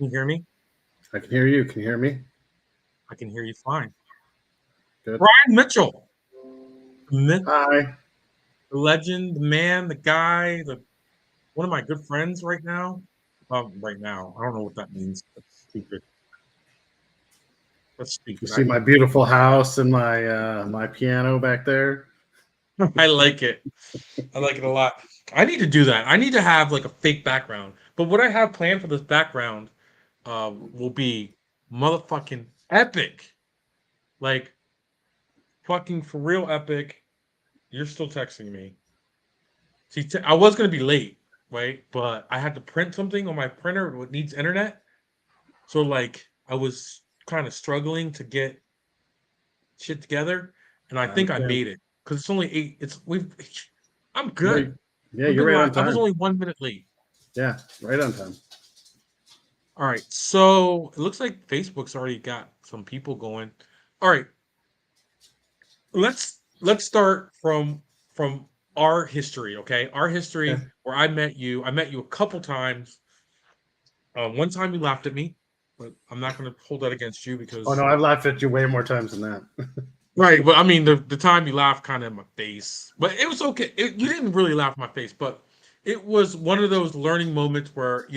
Can you hear me? I can hear you. Can you hear me? I can hear you fine. Good. Brian Mitchell, the myth, Hi. the legend, the man, the guy, one of my good friends right now. Right now, I don't know what that means. That's stupid. That's You stupid. see my beautiful house and my piano back there? I like it. I like it a lot. I need to do that. I need to have like a fake background. But what I have planned for this background will be motherfucking epic. Like fucking for real epic. You're still texting me. See, I was gonna be late, right? But I had to print something on my printer that needs internet. So like I was kind of struggling to get shit together, and I I think I understand. made it because it's only 8. It's we've. I'm No, good. yeah, We've you're been right on live. I was time. only 1 minute late. Yeah, right on time. All right, so it looks like Facebook's already got some people going. All right, let's start from our history, okay? Our Okay. history where I met you. I met you a couple times. One time you laughed at me, but I'm not going to hold that against you Oh no, because I've laughed at you way more times than that. right. But I mean, the time you laughed kind of in my face, but it was okay. You didn't really laugh in my face, but it was one of those learning moments where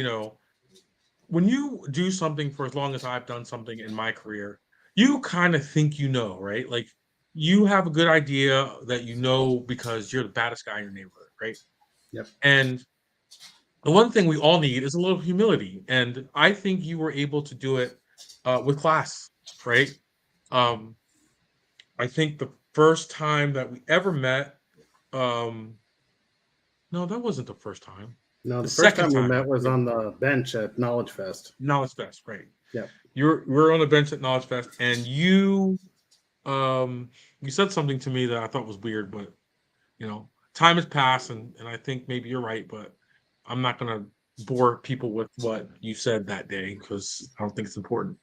when you do something for as long as I've done something in my career, you kind of think right? Like you have a good idea that because you're the baddest guy in your neighborhood, right? Yep. And the one thing we all need is a little humility, and I think you were able to do it with class, right? Um, I think the first time that we ever met, um, no, that wasn't the first time. No, The the first second time we time met was we ever on met, the bench at Knowledge Fest. Knowledge Fest, right? Yep. We were on the bench at Knowledge Fest, and you said something to me that I thought was weird, but time has passed, and I think maybe you're right, but I'm not gonna bore people with what you said that day because I don't think it's important.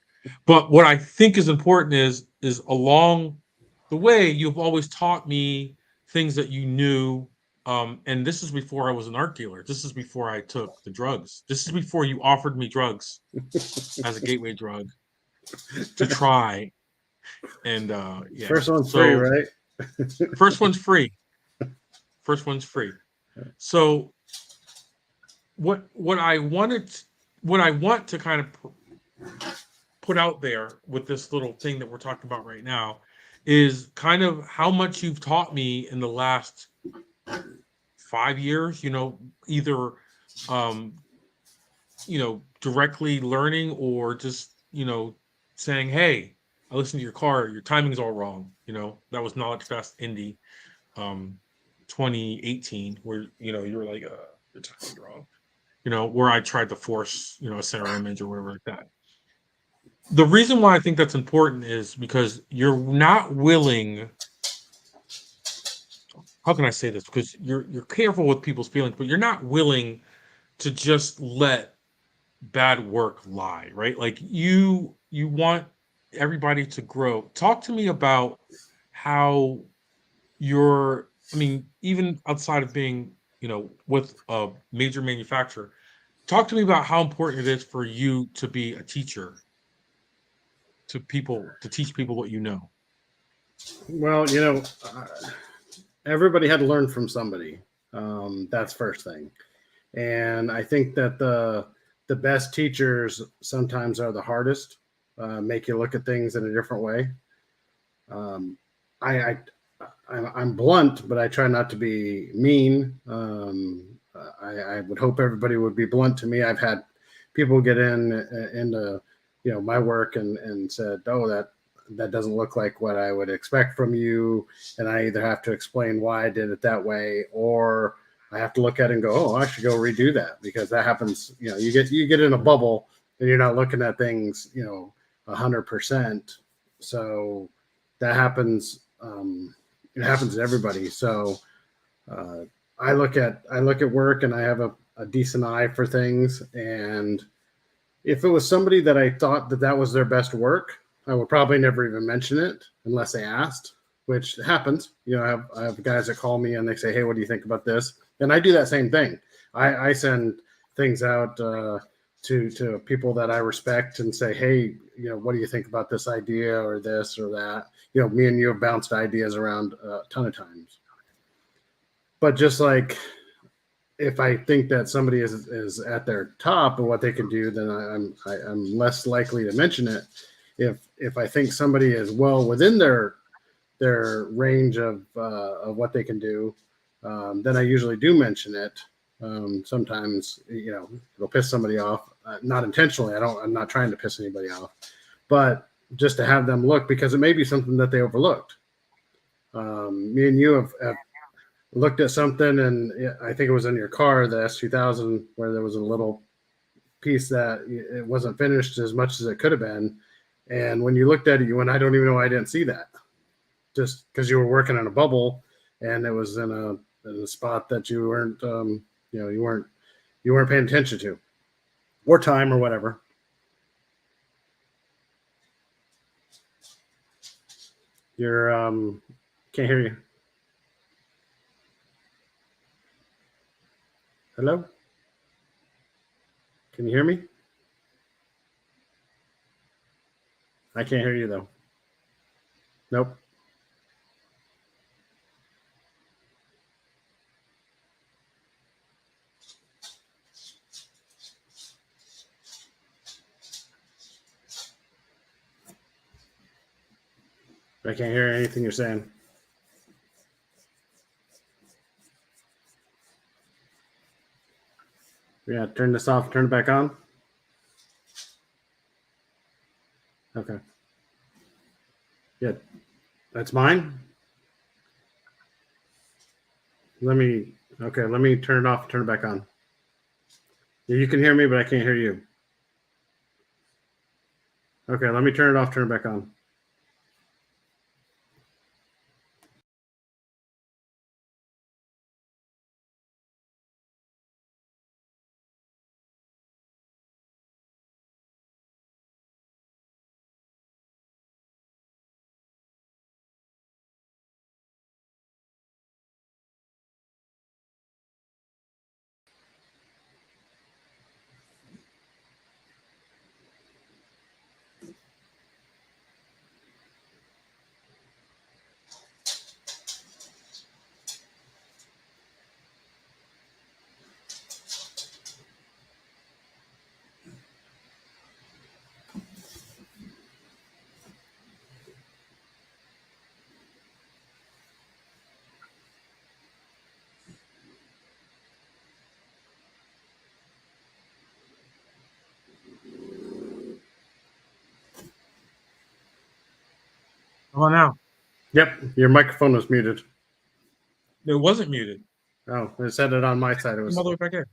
But what I think is important is along the way you've always taught me things that you knew. And this is before I was an art dealer. This is before I took the drugs. This is before you offered me drugs as a gateway drug to try. And yeah, First one's free, so right? first one's free. First one's free. So what I wanted, what I want to kind of put out there with this little thing that we're talking about right now is kind of how much you've taught me in the last 5 years. Either um, directly learning or just saying, "Hey, I listened to your car. Your timing's all wrong." That was Knowledge Fest Indy, um, 2018, where you were like, "Your timing's wrong." Where I tried to force a center image or whatever like that. The reason why I think that's important is because you're not willing. How can I say this? Because you're careful with people's feelings, but you're not willing to just let bad work lie, right? Like you want everybody to grow. Talk to me about how you're. I mean, even outside of being, with a major manufacturer, talk to me about how important it is for you to be a teacher to people, to teach people what you know. Well, everybody had to learn from somebody. That's first thing. And I think that the best teachers sometimes are the hardest. Make you look at things in a different way. Um, I, I'm blunt, but I try not to be mean. I would hope everybody would be blunt to me. I've had people get into my work and said, "Oh, that doesn't look like what I would expect from you," and I either have to explain why I did it that way, or I have to look at it and go, "Oh, I should go redo that," because that happens. You get in a bubble and you're not looking at things 100%. So that happens. It happens to everybody. So uh, I look at work and I have a decent eye for things. And if it was somebody that I thought that was their best work, I would probably never even mention it unless they asked, which happens. I have guys that call me and they say, "Hey, what do you think about this?" And I do that same thing. I send things out to people that I respect and say, hey, what do you think about this idea or this or that? Me and you have bounced ideas around a ton of times. But just like if I think that somebody is at their top of what they can do, then I'm less likely to mention it. If I think somebody is well within their range of what they can do, then I usually do mention it. Sometimes it'll piss somebody off, not intentionally. I'm not trying to piss anybody off, but just to have them look, because it may be something that they overlooked. Me and you have looked at something, and I think it was in your car, the S2000, where there was a little piece that it wasn't finished as much as it could have been. And when you looked at it, you went, I don't even know why I didn't see that. Just because you were working on a bubble and it was in a spot that you weren't, you weren't paying attention to, or time or whatever. You're can't hear you. Hello? Can you hear me? I can't hear you though. Nope. I can't hear anything you're saying. Yeah, turn this off, turn it back on. Okay. Yeah, that's mine. Let me turn it off, turn it back on. Yeah, you can hear me, but I can't hear you. Okay, let me turn it off, turn it back on. How about now? Yep, your microphone was muted. It wasn't muted. Oh, it said it on my side. It was All the way back in.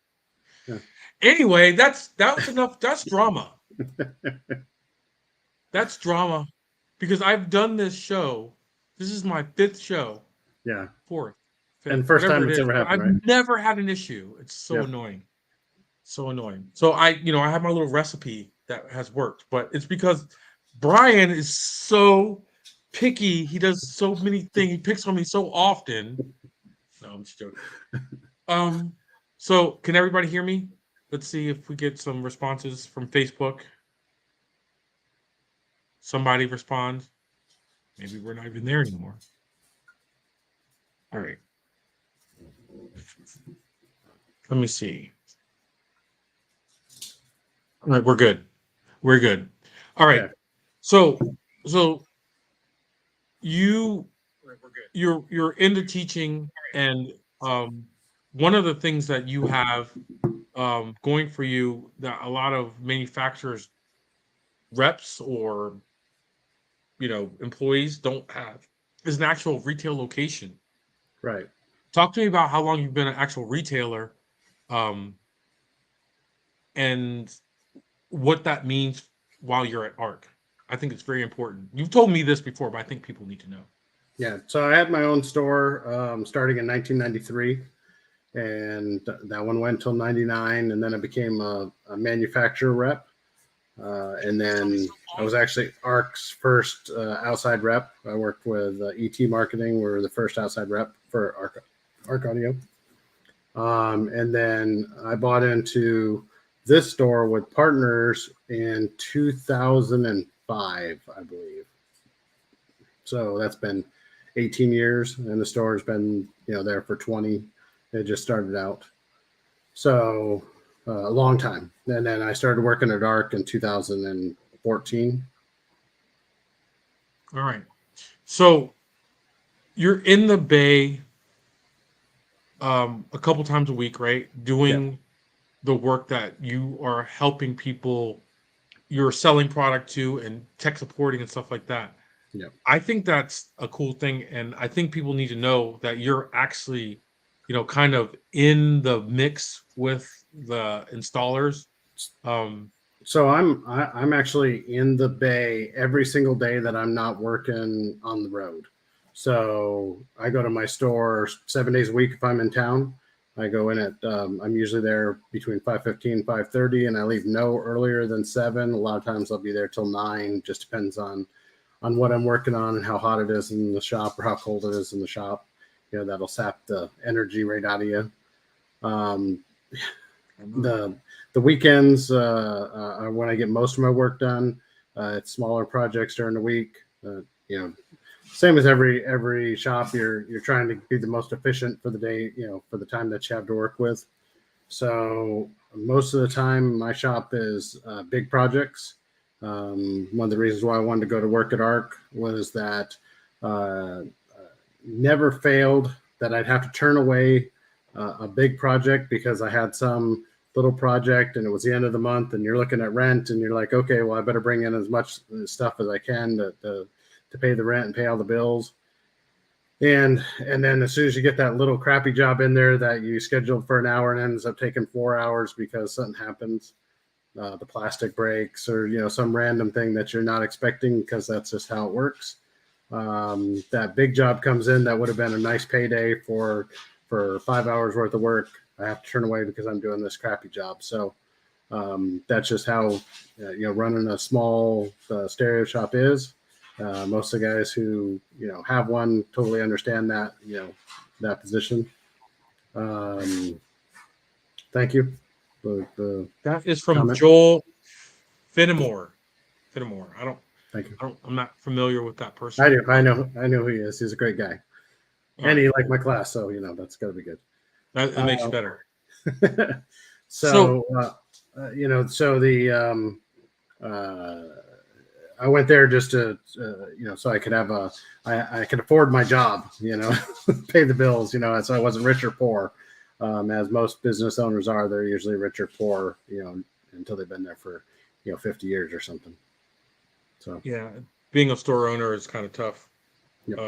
Yeah. Anyway, that was enough. That's drama. That's drama, because I've done this show. This is my 5th show. Yeah. 4th. 5th, And first time whatever it it's is. ever But happened, I've right? never had an issue. It's so Yeah. annoying. So annoying. So I have my little recipe that has worked, but it's because Brian is so picky. He does so many things. He picks on me so often. No, I'm just joking. So can everybody hear me? Let's see if we get some responses from Facebook. Somebody respond. Maybe we're not even there anymore. All right. Let me see. All right, we're good. We're good. All right. Okay. So you're into teaching, and one of the things that you have going for you that a lot of manufacturers, reps, or employees don't have is an actual retail location. Right. Talk to me about how long you've been an actual retailer, and what that means while you're at ARC. I think it's very important. You've told me this before, but I think people need to know. Yeah. So I had my own store starting in 1993, and that one went till 99, and then I became a manufacturer rep. And then I was actually ARC's first outside rep. I worked with ET Marketing. We were the first outside rep for ARC Audio. And then I bought into this store with partners in 2005, I believe. So that's been 18 years, and the store's been there for 20. It just started out, so a long time. And then I started working at ARC in 2014. All right. So you're in the Bay a couple times a week, right? Doing the work that you are helping people, you're selling product to and tech supporting and stuff like that. Yeah. I think that's a cool thing. And I think people need to know that you're actually, kind of in the mix with the installers. So I'm actually in the Bay every single day that I'm not working on the road. So I go to my store 7 days a week if I'm in town. I go in at I'm usually there between 5:15, 5:30, and I leave no earlier than 7. A lot of times I'll be there till 9. Just depends on what I'm working on and how hot it is in the shop or how cold it is in the shop. That'll sap the energy right out of you. The weekends are when I get most of my work done. It's smaller projects during the week. Same as every shop, you're trying to be the most efficient for the day, for the time that you have to work with. So most of the time, my shop is big projects. One of the reasons why I wanted to go to work at ARC was that never failed that I'd have to turn away a big project because I had some little project and it was the end of the month and you're looking at rent and you're like, okay, well, I better bring in as much stuff as I can to pay the rent and pay all the bills. And then as soon as you get that little crappy job in there that you scheduled for an hour and ends up taking 4 hours because something happens, the plastic breaks or, some random thing that you're not expecting because that's just how it works. That big job comes in that would have been a nice payday for 5 hours worth of work. I have to turn away because I'm doing this crappy job. So that's just how running a small stereo shop is. Most of the guys who have one totally understand that that position. Thank you. That is from comment. Joel Finnemore. Thank you. I'm not familiar with that person. I do. I know who he is. He's a great guy, and he liked my class, so that's got to be good. That makes you better. So I went there just to so I could have I could afford my job, pay the bills, so I wasn't rich or poor, as most business owners are. They're usually rich or poor, until they've been there for 50 years or something. So yeah, being a store owner is kind of tough. Yep.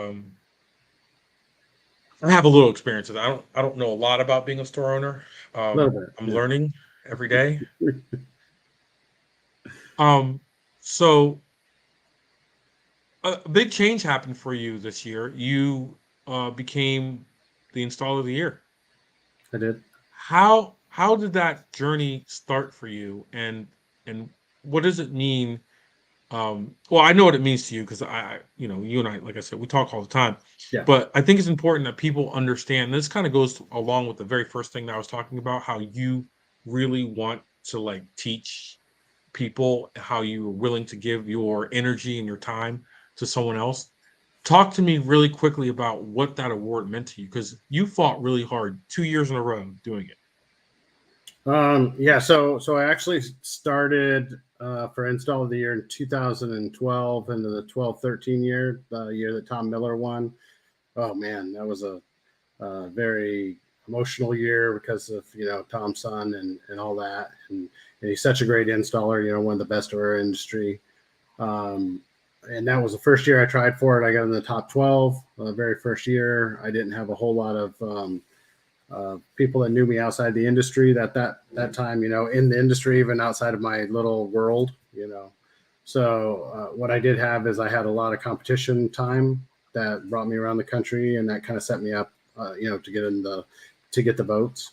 I have a little experience with that. I don't know a lot about being a store owner. a little bit. I'm learning every day. So a big change happened for you this year. You became the installer of the year. I did. How did that journey start for you, and what does it mean? Well, I know what it means to you because you and I, like I said, we talk all the time. Yeah. But I think it's important that people understand. And this kind of goes along with the very first thing that I was talking about, how you really want to teach people, how you are willing to give your energy and your time to someone else. Talk to me really quickly about what that award meant to you, because you fought really hard 2 years in a row doing it. So I actually started for install of the year in 2012 into the 12-13 year, the year that Tom Miller won. Oh man, that was a very emotional year because of Tom's son and all that, and he's such a great installer, one of the best of our industry. And that was the first year I tried for it. I got in the top 12 the very first year. I didn't have a whole lot of people that knew me outside the industry that time, in the industry, even outside of my little world, So what I did have is I had a lot of competition time that brought me around the country, and that kind of set me up, to get the votes.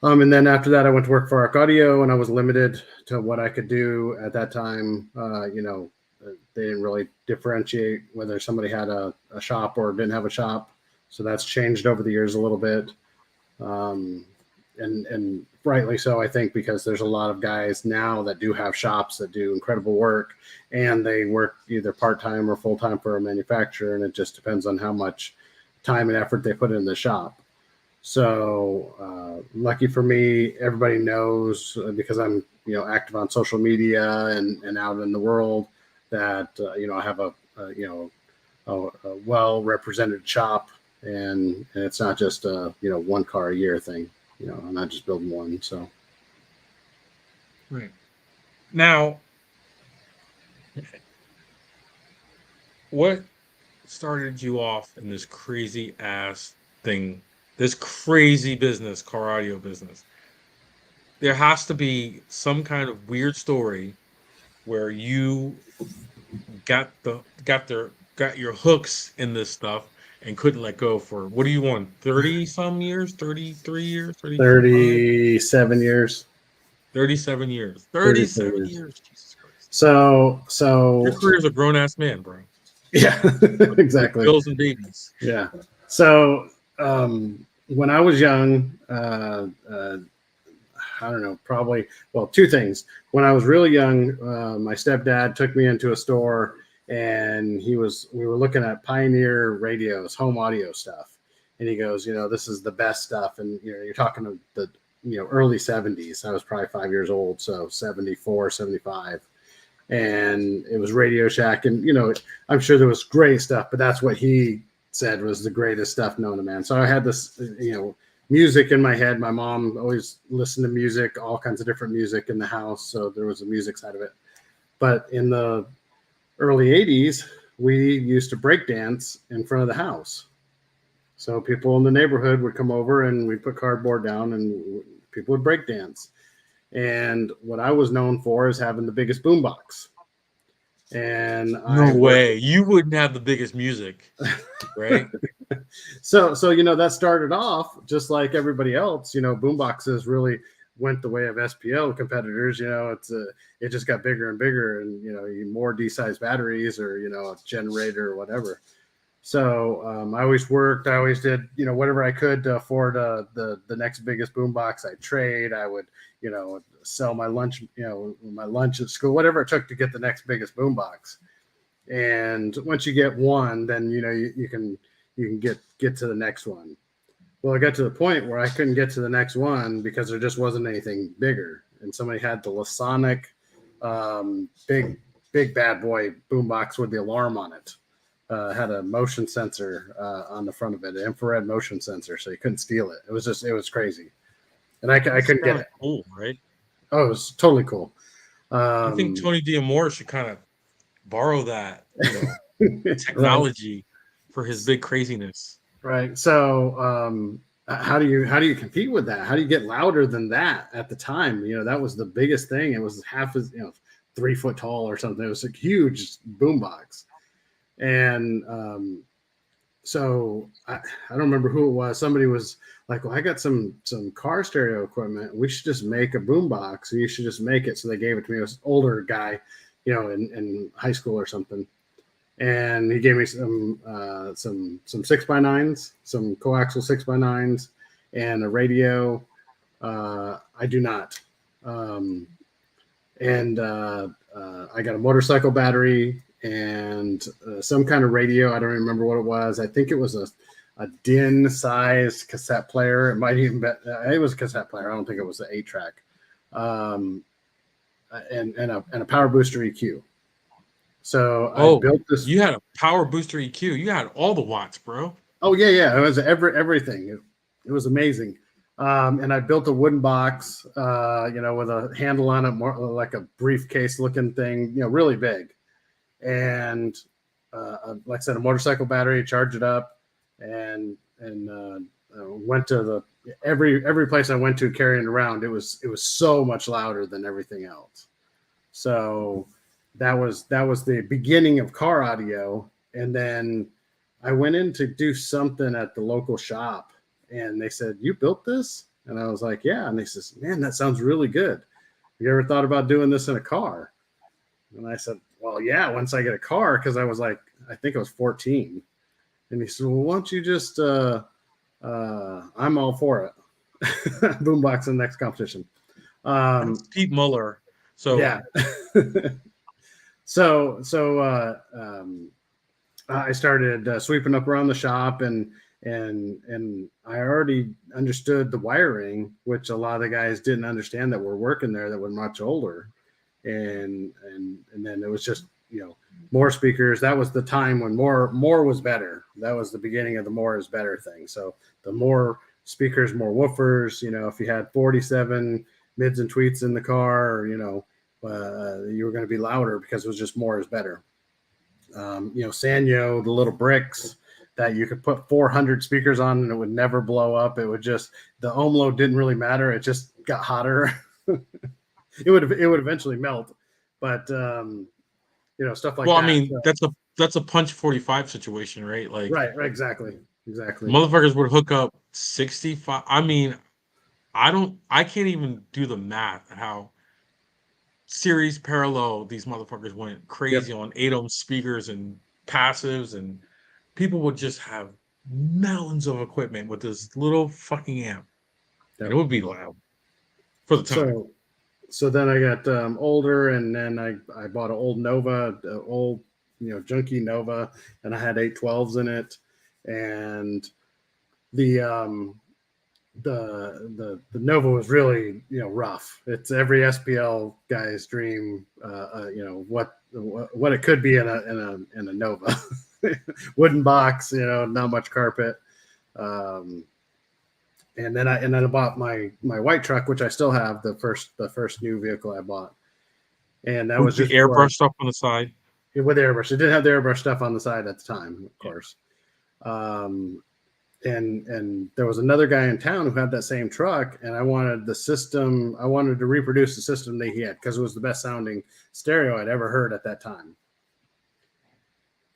And then after that, I went to work for ARC Audio, and I was limited to what I could do at that time. They didn't really differentiate whether somebody had a shop or didn't have a shop. So that's changed over the years a little bit. and rightly so, I think, because there's a lot of guys now that do have shops that do incredible work, and they work either part-time or full-time for a manufacturer, and it just depends on how much time and effort they put in the shop. So lucky for me, everybody knows because I'm active on social media and out in the world that I have a well represented shop, and it's not just a one car a year thing. I'm not just building one. So Right. Now, what started you off in this crazy ass thing, this crazy business, car audio business? There has to be some kind of weird story where you got your hooks in this stuff and couldn't let go for, what do you want, 30 some years, 33 years, 35, 37 years. 37 years, 37 37 years. years. Jesus Christ. So Your career's a grown ass man, bro. yeah, exactly. Bills and babies. Yeah. So when I was young, I don't know, probably, well, two things. When I was really young, my stepdad took me into a store, and we were looking at Pioneer radios, home audio stuff. And he goes, this is the best stuff. And, you're talking to the, early 70s. I was probably 5 years old. So 74, 75. And it was Radio Shack. And, I'm sure there was great stuff, but that's what he said was the greatest stuff known to man. So I had this, music in my head. My mom always listened to music, all kinds of different music in the house. So there was a music side of it. But in the early 80s, we used to break dance in front of the house. So people in the neighborhood would come over, and we'd put cardboard down, and people would break dance. And what I was known for is having the biggest boombox. And no way, you wouldn't have the biggest music, right? So that started off just like everybody else. Boomboxes really went the way of SPL competitors. It just got bigger and bigger, and more D-size batteries, or a generator or whatever. So I always worked. I always did whatever I could to afford the next biggest boombox. I'd trade. I would sell my lunch my lunch at school, whatever it took to get the next biggest boombox. And once you get one, then you can get to the next one. Well, I got to the point where I couldn't get to the next one because there just wasn't anything bigger. And somebody had the Lasonic big bad boy boombox with the alarm on it. Had a motion sensor on the front of it, an infrared motion sensor, so you couldn't steal it. It was crazy. And I couldn't get it. Cool, right? Oh, it was totally cool. I think Tony D'Amore should kind of borrow that technology for his big craziness. Right. So how do you compete with that? How do you get louder than that at the time? That was the biggest thing. It was half as 3 foot tall or something. It was a huge boombox. And so I don't remember who it was. Somebody was like, well, I got some car stereo equipment. We should just make a boombox. You should just make it. So they gave it to me. It was an older guy, in high school or something. And he gave me some 6x9s, some coaxial 6x9s, and a radio. I do not. I got a motorcycle battery and some kind of radio. I don't remember what it was. I think it was a DIN-sized cassette player. It might even be. It was a cassette player. I don't think it was an 8-track. And a power booster EQ. So I built this. You had a power booster EQ. You had all the watts, bro. Oh yeah. It was everything. It was amazing. And I built a wooden box, with a handle on it, more like a briefcase looking thing, really big. And like I said, a motorcycle battery, charge it up, and went to every place I went to carrying it around. It was so much louder than everything else. So that was the beginning of car audio. And then I went in to do something at the local shop, and they said, "You built this?" And I was like, "Yeah." And they says, "Man, that sounds really good. Have you ever thought about doing this in a car?" And I said, "Well, yeah, once I get a car," because I was like, I think I was 14. And he said, "Well, why don't you just, I'm all for it." Boombox in the next competition. That's Pete Muller. So Yeah. So I started sweeping up around the shop, and I already understood the wiring, which a lot of the guys didn't understand that were working there that were much older, and then it was just more speakers. That was the time when more was better. That was the beginning of the more is better thing. So the more speakers, more woofers. If you had 47 mids and tweets in the car, or, you were going to be louder because it was just more is better. Sanyo, the little bricks that you could put 400 speakers on and it would never blow up. It would just, the ohm load didn't really matter. It just got hotter. it would eventually melt, but stuff like well, that. I mean, that's a punch 45 situation, right? Like, right, exactly. Motherfuckers would hook up 65. I mean, I can't even do the math at how series parallel these motherfuckers went crazy on 8 ohm speakers and passives, and people would just have mountains of equipment with this little fucking amp. Yep. And it would be loud for the time. So then I got older, and then I bought an old Nova, old junky Nova, and I had 812s in it, and the Nova was really rough. It's every SPL guy's dream. What it could be in a Nova, wooden box, not much carpet. And then I bought my white truck, which I still have, the first new vehicle I bought, and that was the just airbrush stuff on the side. With airbrush. It didn't have the airbrush stuff on the side at the time, of course. And there was another guy in town who had that same truck, and I wanted the system. I wanted to reproduce the system that he had because it was the best sounding stereo I'd ever heard at that time.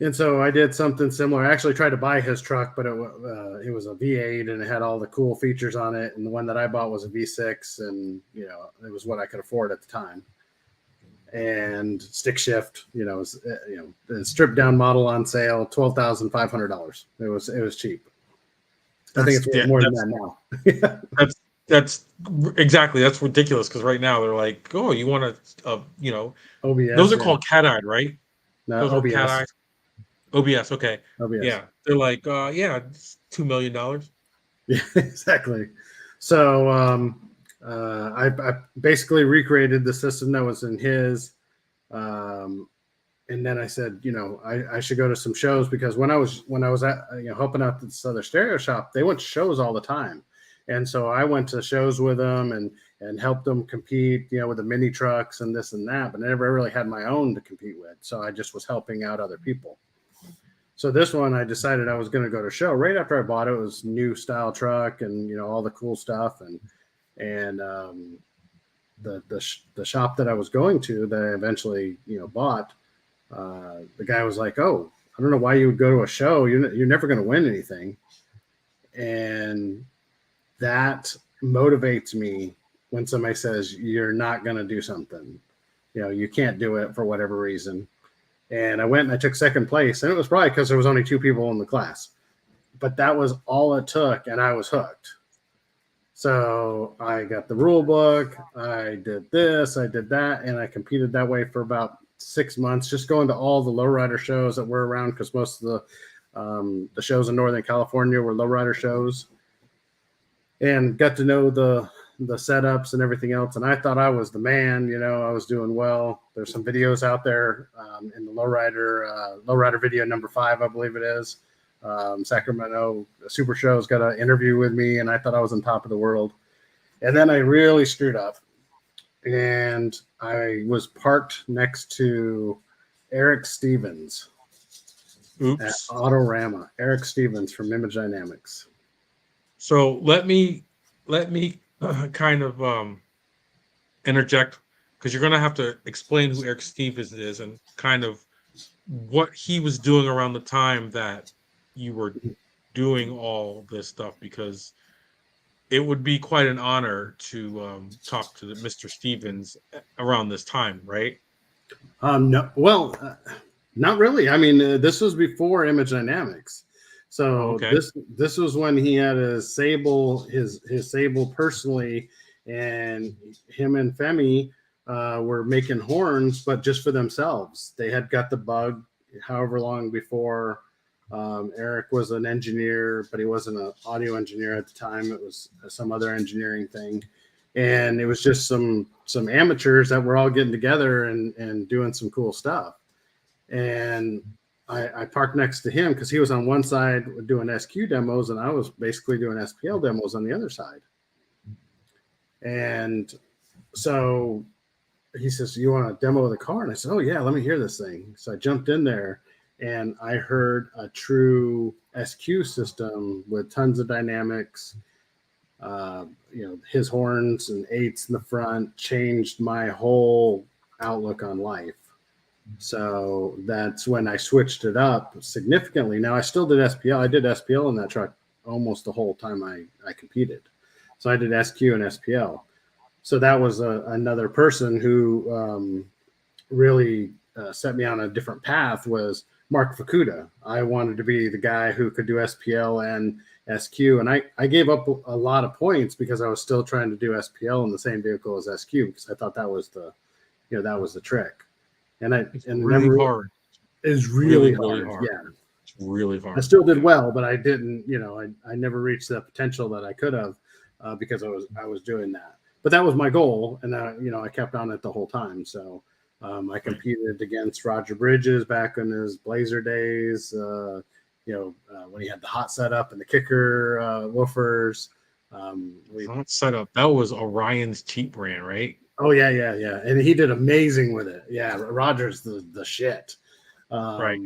And so I did something similar. I actually tried to buy his truck, but it was a V8 and it had all the cool features on it. And the one that I bought was a V6, and it was what I could afford at the time. And stick shift, the stripped down model on sale, $12,500. It was cheap. I think it's worth more than that now. That's exactly, that's ridiculous, because right now they're like, oh, you want a OBS. Those are called cat-eyed, right? No, those OBS. Are cat-eyed. OBS, okay. OBS. Yeah, they're like, it's $2 million. Yeah, exactly. So I basically recreated the system that was in his, and then I said, I should go to some shows, because when I was at helping out this other stereo shop, they went to shows all the time, and so I went to shows with them and helped them compete, with the mini trucks and this and that, but I never really had my own to compete with, so I just was helping out other people. So this one, I decided I was going to go to a show. Right after I bought it, it was new style truck and all the cool stuff, and the shop that I was going to, that I eventually bought, the guy was like, "Oh, I don't know why you would go to a show. You're never going to win anything," and that motivates me when somebody says you're not going to do something. You can't do it for whatever reason. And I went and I took second place, and it was probably because there was only 2 people in the class, but that was all it took, and I was hooked. So I got the rule book, I did this, I did that, and I competed that way for about 6 months, just going to all the lowrider shows that were around, because most of the shows in Northern California were lowrider shows, and got to know the setups and everything else. And I thought I was the man, I was doing well. There's some videos out there in the lowrider video number 5, I believe it is. Sacramento Super Show's got an interview with me, and I thought I was on top of the world. And then I really screwed up, and I was parked next to Eric Stevens. Oops. At Autorama. Eric Stevens from Image Dynamics. So let me kind of interject, because you're going to have to explain who Eric Stevens is and kind of what he was doing around the time that you were doing all this stuff, because it would be quite an honor to talk to Mr. Stevens around this time, right? No, well, not really. I mean, this was before Image Dynamics. So okay. this was when he had his Sable personally, and him and Femi were making horns, but just for themselves. They had got the bug however long before. Eric was an engineer, but he wasn't an audio engineer at the time. It was some other engineering thing, and it was just some amateurs that were all getting together and doing some cool stuff. And I parked next to him because he was on one side doing SQ demos, and I was basically doing SPL demos on the other side. And so he says, "You want to demo the car?" And I said, "Oh yeah, let me hear this thing." So I jumped in there, and I heard a true SQ system with tons of dynamics. His horns and eights in the front changed my whole outlook on life. So that's when I switched it up significantly. Now I still did SPL. I did SPL in that truck almost the whole time I competed. So I did SQ and SPL. So that was another person who really set me on a different path was Mark Fukuda. I wanted to be the guy who could do SPL and SQ, and I gave up a lot of points because I was still trying to do SPL in the same vehicle as SQ because I thought that was the trick. And It's and really never hard. is Really, really really hard. hard. Yeah. It's really I hard. still did Yeah. well, but I didn't, I never reached the potential that I could have because I was doing that. But that was my goal, and I kept on it the whole time. So I competed against Roger Bridges back in his Blazer days. When he had the hot setup and the kicker woofers. Hot setup. That was Orion's cheap brand, right? Oh yeah, and he did amazing with it. Yeah, Roger's the shit. Right.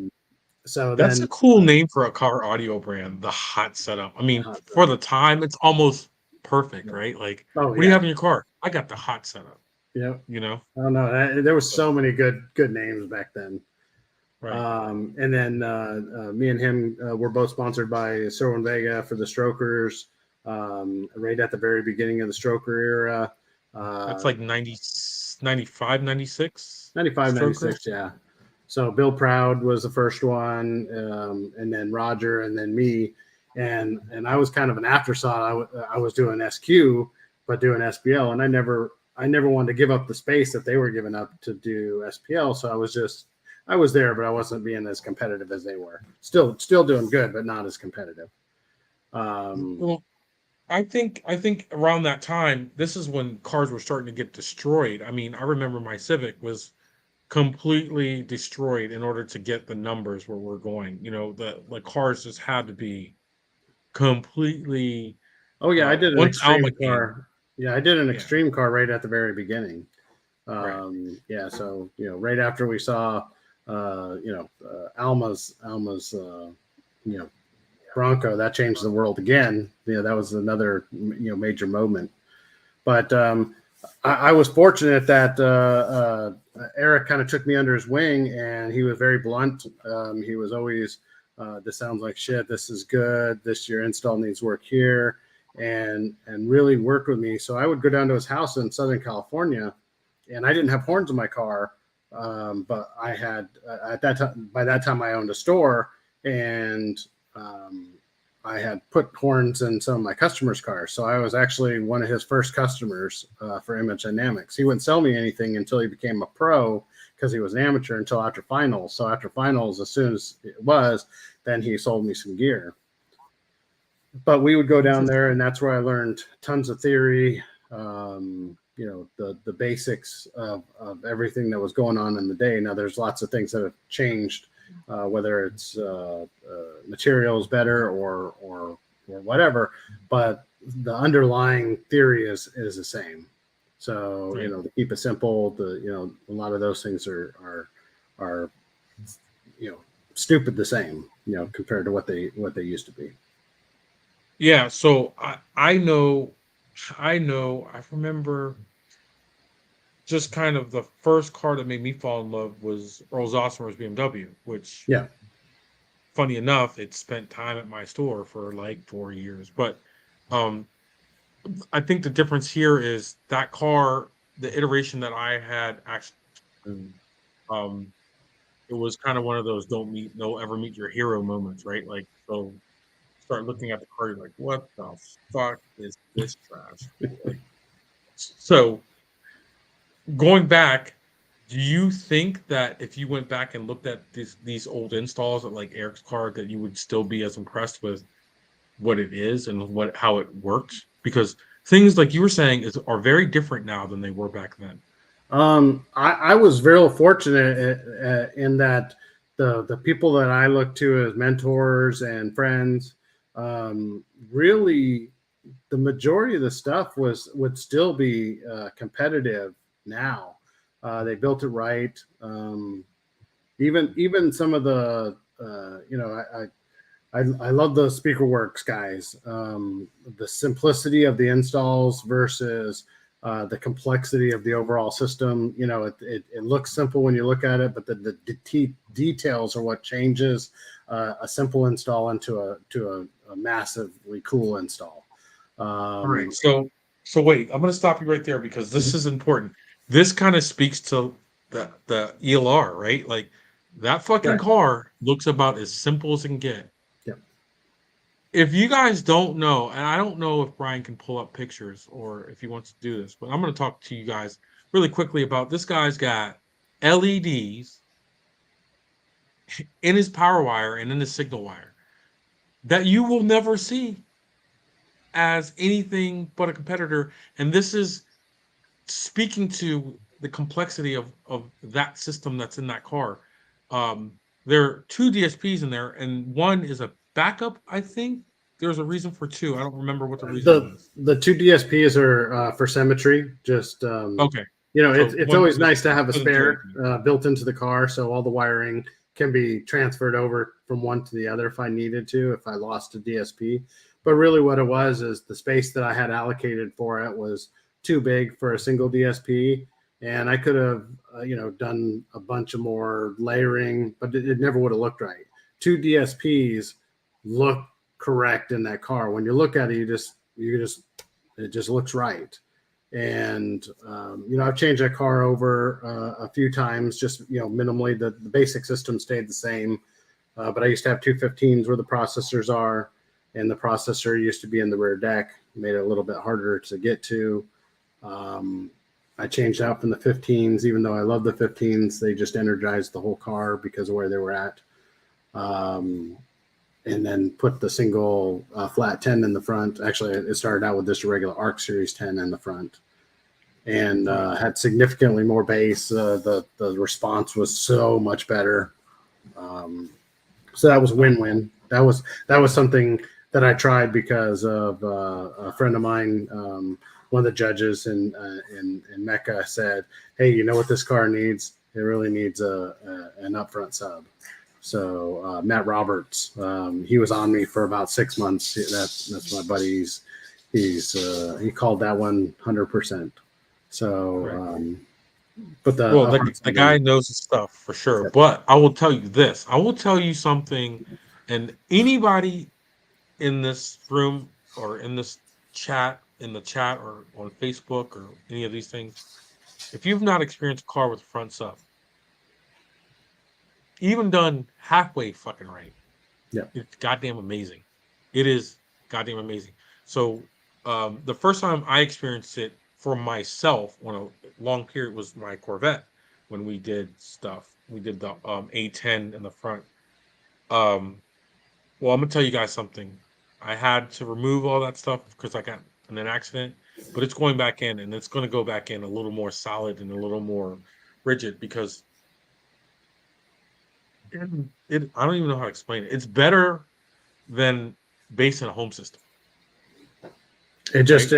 So That's a then cool name for a car audio brand, the hot setup. I mean, hot for setup. the time, it's almost perfect, right? Like, Oh what do you yeah, have in your car? I got the hot setup, yeah. you know? I don't know. There was So, so many good names back then. right. And then me and him were both sponsored by Serwin Vega for the Strokers, right at the very beginning of the Stroker era. That's Uh, like 90, 95, 96 95, strokers. 96, yeah. So Bill Proud was the first one, and then Roger, and then me, and I was kind of an afterthought. I was doing SQ, but doing SPL, and I never wanted to give up the space that they were giving up to do SPL. So I was there, but I wasn't being as competitive as they were. Still doing good, but not as competitive. Well, I think around that time, this is when cars were starting to get destroyed. I mean, I remember my Civic was completely destroyed in order to get the numbers where we're going. The cars just had to be completely Oh yeah, I did an once Alma extreme came. car. Yeah, I did an Yeah, extreme car right at the very beginning. right. Yeah, so right after we saw, Alma's, Bronco, that changed the world again. That was another major moment. But I was fortunate that Eric kind of took me under his wing, and he was very blunt. He was always, "This sounds like shit. This is good. Your install needs work here," and really worked with me. So I would go down to his house in Southern California, and I didn't have horns in my car, but I had at that time. By that time, I owned a store, and um, I had put horns in some of my customers' cars. So I was actually one of his first customers for Image Dynamics. He wouldn't sell me anything until he became a pro because he was an amateur until after finals. So after finals, as soon as it was, then he sold me some gear. But we would go down there, and that's where I learned tons of theory. The basics of everything that was going on in the day. Now there's lots of things that have changed, whether it's materials better or whatever, but the underlying theory is the same. So Right. to keep it simple, a lot of those things are stupid the same, compared to what they used to be. Yeah, so I remember just kind of the first car that made me fall in love was Earl Zosmer's BMW, which Yeah. funny enough, it spent time at my store for like 4 years. But um I think the difference here is that car, the iteration that I had actually, um, it was kind of one of those don't ever meet your hero moments, right? Like, so start looking at the car, you're like, what the fuck is this trash? Like, so going back, do you think that if you went back and looked at these old installs of like Eric's car, that you would still be as impressed with what it is and how it works? Because things like you were saying are very different now than they were back then. I was very fortunate in that the people that I look to as mentors and friends, really, the majority of the stuff would still be competitive now. They built it right. Even some of the I love the SpeakerWorks guys. The simplicity of the installs versus the complexity of the overall system. It looks simple when you look at it, but the details are what changes a simple install into a massively cool install. All right. So wait, I'm going to stop you right there because this is important. This kind of speaks to the ELR, right? Like that fucking Right. car looks about as simple as it can get. Yep. If you guys don't know, and I don't know if Brian can pull up pictures or if he wants to do this, but I'm going to talk to you guys really quickly about this guy's got LEDs in his power wire and in his signal wire that you will never see as anything but a competitor. And this is speaking to the complexity of that system that's in that car. There are two DSPs in there, and one is a backup, I think. There's a reason for two. I don't remember what the reason was. The two DSPs are for symmetry. Just Okay. it's one always was nice to have a put into spare it. built into the car, so all the wiring can be transferred over from one to the other if I needed to, if I lost a DSP. But really, what it was is the space that I had allocated for it was too big for a single DSP, and I could have done a bunch of more layering, but it never would have looked right. Two DSPs look correct in that car. When you look at it, it just looks right. And I've changed that car over a few times, just minimally. The basic system stayed the same, but I used to have 215s where the processors are, and the processor used to be in the rear deck, made it a little bit harder to get to. I changed out from the 15s, even though I love the 15s. They just energized the whole car because of where they were at. And then put the single flat 10 in the front. Actually, it started out with just a regular ARC Series 10 in the front, and had significantly more bass. The response was so much better. So that was win-win. That was something that I tried because of a friend of mine. One of the judges in Mecca said, "Hey, you know what this car needs? It really needs an upfront sub." So Matt Roberts, he was on me for about 6 months. That's my buddy. He called that one 100%. So, but the guy knows his stuff for sure. But I will tell you this. I will tell you something, and anybody in this room or in this chat, or on Facebook or any of these things, if you've not experienced a car with a front sub, even done halfway fucking right, it's goddamn amazing. It is goddamn amazing. So the first time I experienced it for myself on a long period was my Corvette when we did stuff. We did the A10 in the front. Well, I'm gonna tell you guys something. I had to remove all that stuff because I got in an accident, but it's going back in, and it's going to go back in a little more solid and a little more rigid because I don't even know how to explain it. It's better than basing a home system. There's,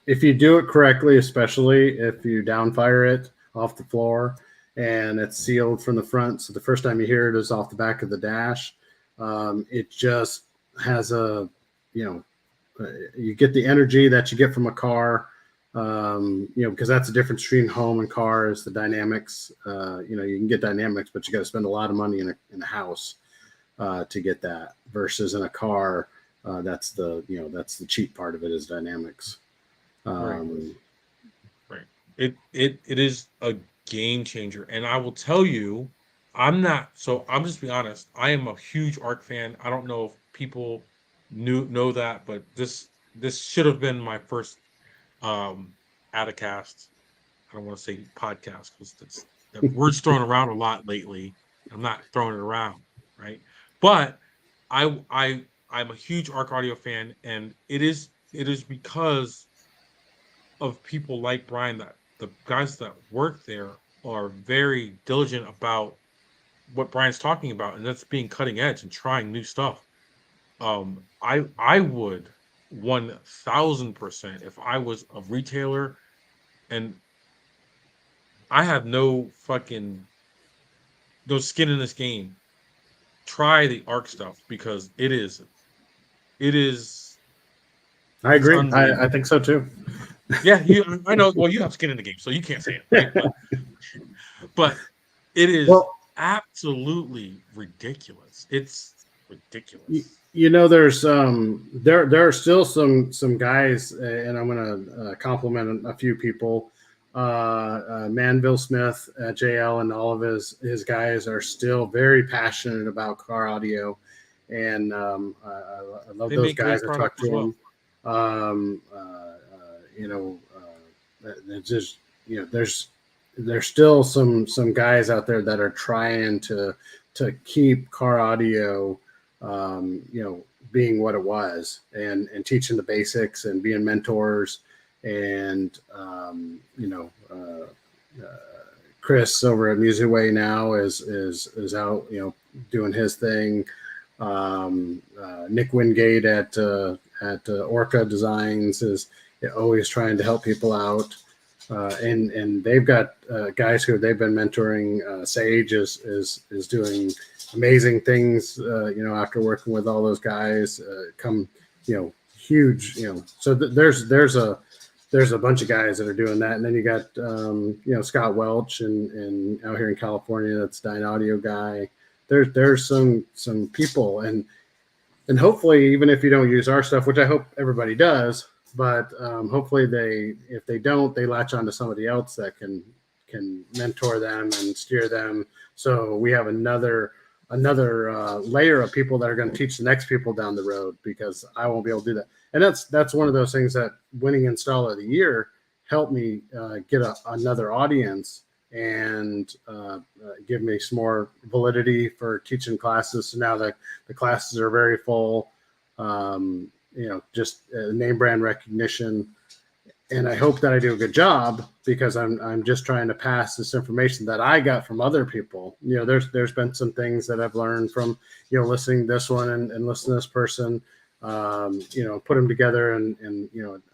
if you do it correctly, especially if you downfire it off the floor and it's sealed from the front, so the first time you hear it is off the back of the dash. It just has you get the energy that you get from a car, because that's the difference between home and car is the dynamics. You can get dynamics, but you got to spend a lot of money in a house to get that versus in a car. That's the cheap part of it is dynamics. Right. It is a game changer, and I will tell you, I'm just be honest. I am a huge ARC fan. I don't know if people know that, but this should have been my first Atacast. I don't want to say podcast because that word's thrown around a lot lately. I'm not throwing it around, right? But I'm a huge Arc Audio fan, and it is because of people like Brian that the guys that work there are very diligent about what Brian's talking about, and that's being cutting edge and trying new stuff. I would 1000% if I was a retailer and I have no skin in this game. Try the Arc stuff because it is I it's agree. I unbelievable. think so too. Yeah, I know. Well, you have skin in the game, so you can't say it, right? But it is Well, absolutely ridiculous. It's you, ridiculous. there's there are still some guys, and I'm gonna compliment a few people. Manville Smith, JL, and all of his guys are still very passionate about car audio, and I love They those make guys. great I talk product as to well. them. Um, you know, it's just there's still some guys out there that are trying to keep car audio, being what it was, and teaching the basics and being mentors, and Chris over at Musicway now is out, doing his thing. Nick Wingate at Orca Designs is always trying to help people out. And they've got guys who they've been mentoring. Sage is doing amazing things. After working with all those guys, come huge. So there's a bunch of guys that are doing that, and then you got Scott Welch and out here in California, that's Dyne Audio guy. There's some people, and hopefully, even if you don't use our stuff, which I hope everybody does, but hopefully if they don't, they latch on to somebody else that can mentor them and steer them. So we have another layer of people that are going to teach the next people down the road, because I won't be able to do that. And that's one of those things that winning install of the year helped me get another audience and give me some more validity for teaching classes. So now the classes are very full. Just name brand recognition, and I hope that I do a good job, because I'm just trying to pass this information that I got from other people. There's been some things that I've learned from listening to this one and listening to this person, put them together in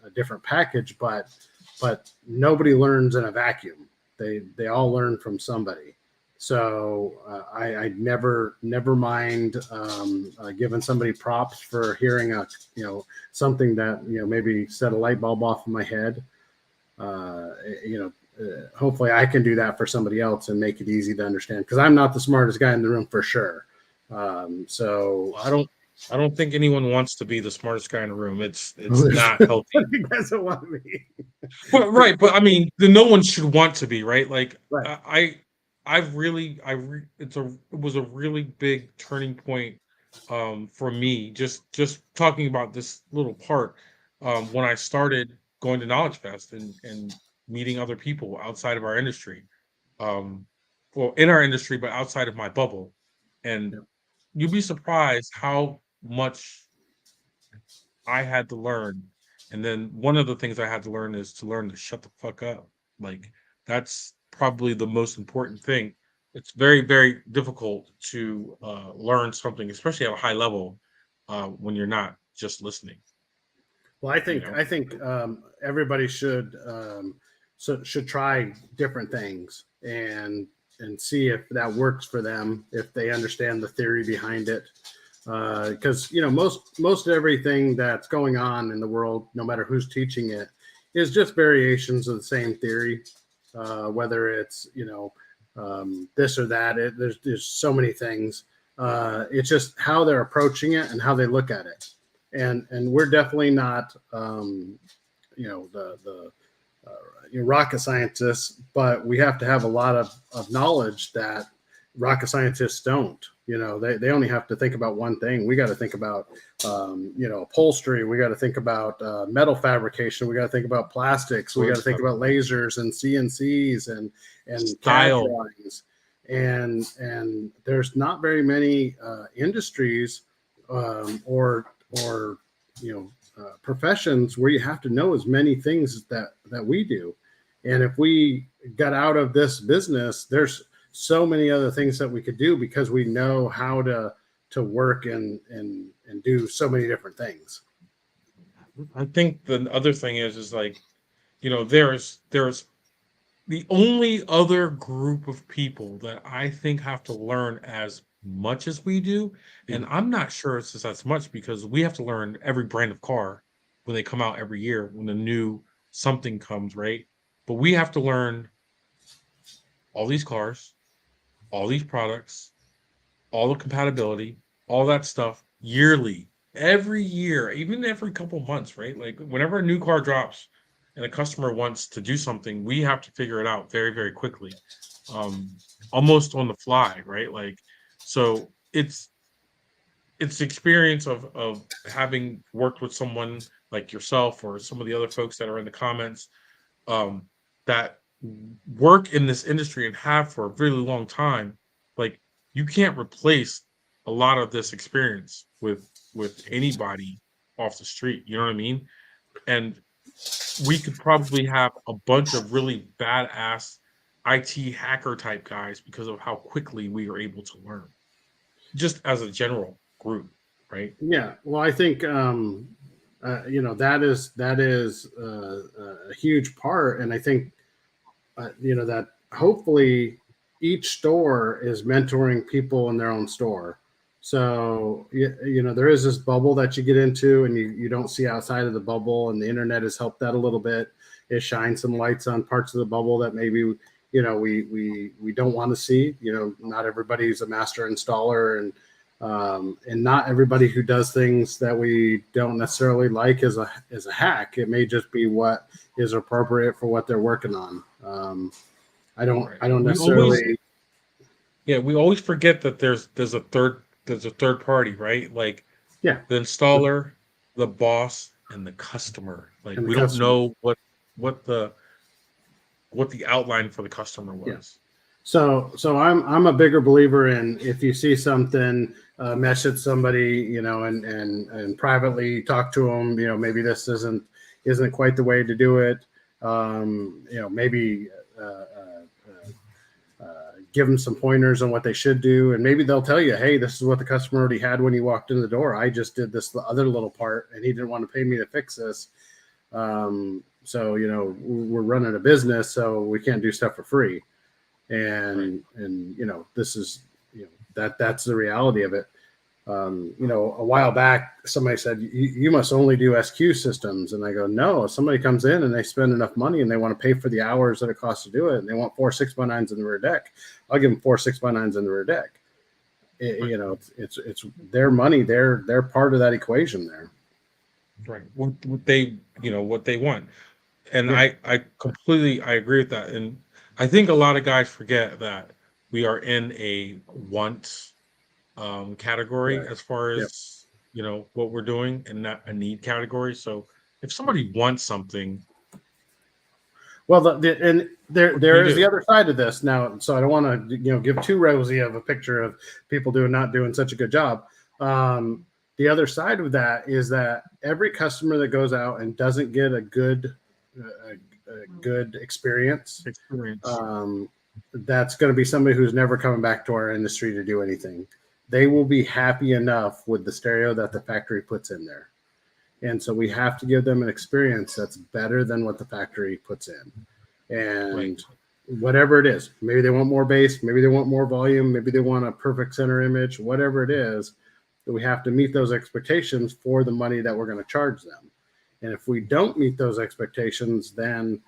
a different package, but nobody learns in a vacuum. They all learn from somebody. So I never mind giving somebody props for hearing something that maybe set a light bulb off in my head. Hopefully I can do that for somebody else and make it easy to understand, because I'm not the smartest guy in the room for sure. So I don't think anyone wants to be the smartest guy in the room. It's not healthy. He doesn't want to be. But right, but I mean, no one should want to be, right? Like Right. it was a really big turning point for me, just talking about this little part, when I started going to Knowledge Fest and meeting other people outside of our industry. Well, in our industry, but outside of my bubble. And Yep. you'd be surprised how much I had to learn. And then one of the things I had to learn is to learn to shut the fuck up. Like, that's probably the most important thing. It's very, very difficult to learn something, especially at a high level, when you're not just listening. Well, I You think know, I think everybody should try different things and see if that works for them, if they understand the theory behind it. Because most everything that's going on in the world, no matter who's teaching it, is just variations of the same theory. Whether it's this or that, there's so many things. It's just how they're approaching it and how they look at it. And we're definitely not the rocket scientists, but we have to have a lot of knowledge that rocket scientists don't. They only have to think about one thing. We got to think about, upholstery. We got to think about metal fabrication. We got to think about plastics. We got to think about lasers and CNCs and CAD Style. drawings. And there's not very many industries or professions where you have to know as many things that we do. And if we got out of this business, there's so many other things that we could do because we know how to work and do so many different things. I think the other thing is like, there's the only other group of people that I think have to learn as much as we do, and I'm not sure it's just as much because we have to learn every brand of car when they come out every year when the new something comes, right? But we have to learn all these cars, all these products, all the compatibility, all that stuff yearly, every year, even every couple months, right? Like whenever a new car drops and a customer wants to do something, we have to figure it out very, very quickly, almost on the fly, right? Like, so it's the experience of having worked with someone like yourself or some of the other folks that are in the comments that work in this industry and have for a really long time. Like, you can't replace a lot of this experience with anybody off the street. You know what I mean? And we could probably have a bunch of really badass IT hacker type guys because of how quickly we are able to learn, just as a general group, right? Yeah. Well, I think that is a huge part, and I think that hopefully each store is mentoring people in their own store. So there is this bubble that you get into, and you don't see outside of the bubble, and the internet has helped that a little bit. It shines some lights on parts of the bubble that maybe we don't want to see. Not everybody's a master installer, and not everybody who does things that we don't necessarily like is a hack. It may just be what is appropriate for what they're working on. I don't necessarily. We always forget that there's a third party, right? Like, Yeah, the installer, the boss, and the customer. Like, And the we customer. don't know what the outline for the customer was. Yeah. So I'm a bigger believer in, if you see something, message somebody, and privately talk to them. Maybe this isn't quite the way to do it. Maybe give them some pointers on what they should do, and maybe they'll tell you, hey, this is what the customer already had when he walked in the door. I just did this other little part, and he didn't want to pay me to fix this. So we're running a business, so we can't do stuff for free. And this is that's the reality of it. A while back somebody said, you must only do SQ systems, and I go, no. If somebody comes in and they spend enough money and they want to pay for the hours that it costs to do it, and they want 4 6x9s in the rear deck, I'll give them 4 6x9s in the rear deck. It's their money. They're part of that equation there. Right. What they want. And Yeah. I completely agree with that. And I think a lot of guys forget that we are in a want category Right. as far as what we're doing, and not a need category. So if somebody wants something, well, and there is do? the other side of this now. So I don't want to give too rosy of a picture of people not doing such a good job. The other side of that is that every customer that goes out and doesn't get a good experience, that's going to be somebody who's never coming back to our industry to do anything. They will be happy enough with the stereo that the factory puts in there. And so we have to give them an experience that's better than what the factory puts in. And whatever it is, maybe they want more bass, maybe they want more volume, maybe they want a perfect center image, whatever it is, that we have to meet those expectations for the money that we're going to charge them. And if we don't meet those expectations, then,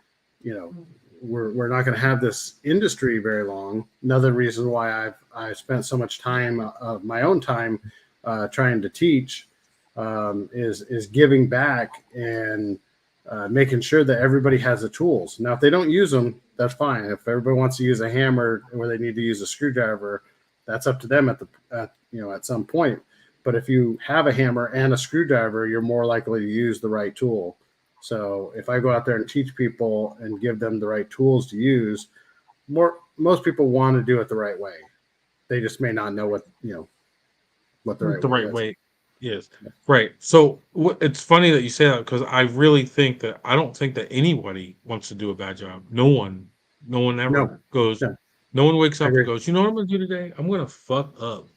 we're not going to have this industry very long. Another reason why I spent so much time of my own time trying to teach is giving back and making sure that everybody has the tools. Now, if they don't use them, that's fine. If everybody wants to use a hammer or they need to use a screwdriver, that's up to them at some point. But if you have a hammer and a screwdriver, you're more likely to use the right tool. So if I go out there and teach people and give them the right tools to use, most people want to do it the right way. They just may not know what the right way is. Yes, right. So it's funny that you say that because I really think that I don't think that anybody wants to do a bad job. No one ever No, goes. no, No one wakes I up and agree. goes, you know what I'm going to do today? I'm going to fuck up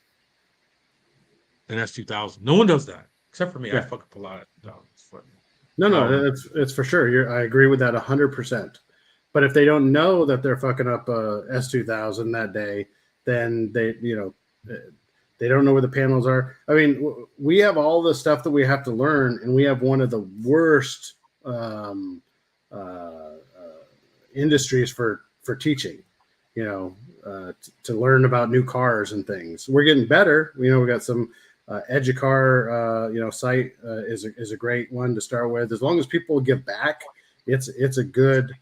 an S2000. No one does that except for me. I Yeah. fuck up a lot of 2000s. No, it's for sure. I agree with that 100%. But if they don't know that they're fucking up a S2000 that day, then they don't know where the panels are. I mean, we have all the stuff that we have to learn, and we have one of the worst industries for teaching. To learn about new cars and things. We're getting better. We got some Educar, site is a great one to start with. As long as people give back, it's a good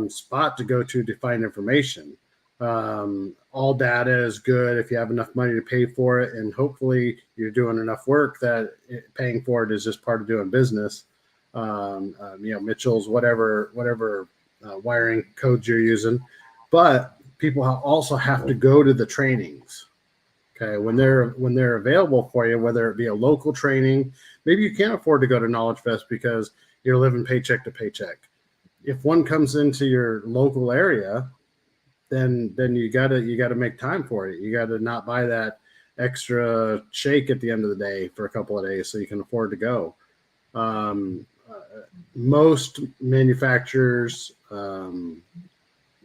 spot to go to find information. All data is good if you have enough money to pay for it, and hopefully you're doing enough work that paying for it is just part of doing business. Mitchell's, whatever wiring codes you're using, but people also have to go to the trainings. Okay, when they're available for you, whether it be a local training, maybe you can't afford to go to Knowledge Fest because you're living paycheck to paycheck. If one comes into your local area, then you gotta make time for it. You gotta not buy that extra shake at the end of the day for a couple of days so you can afford to go. Most manufacturers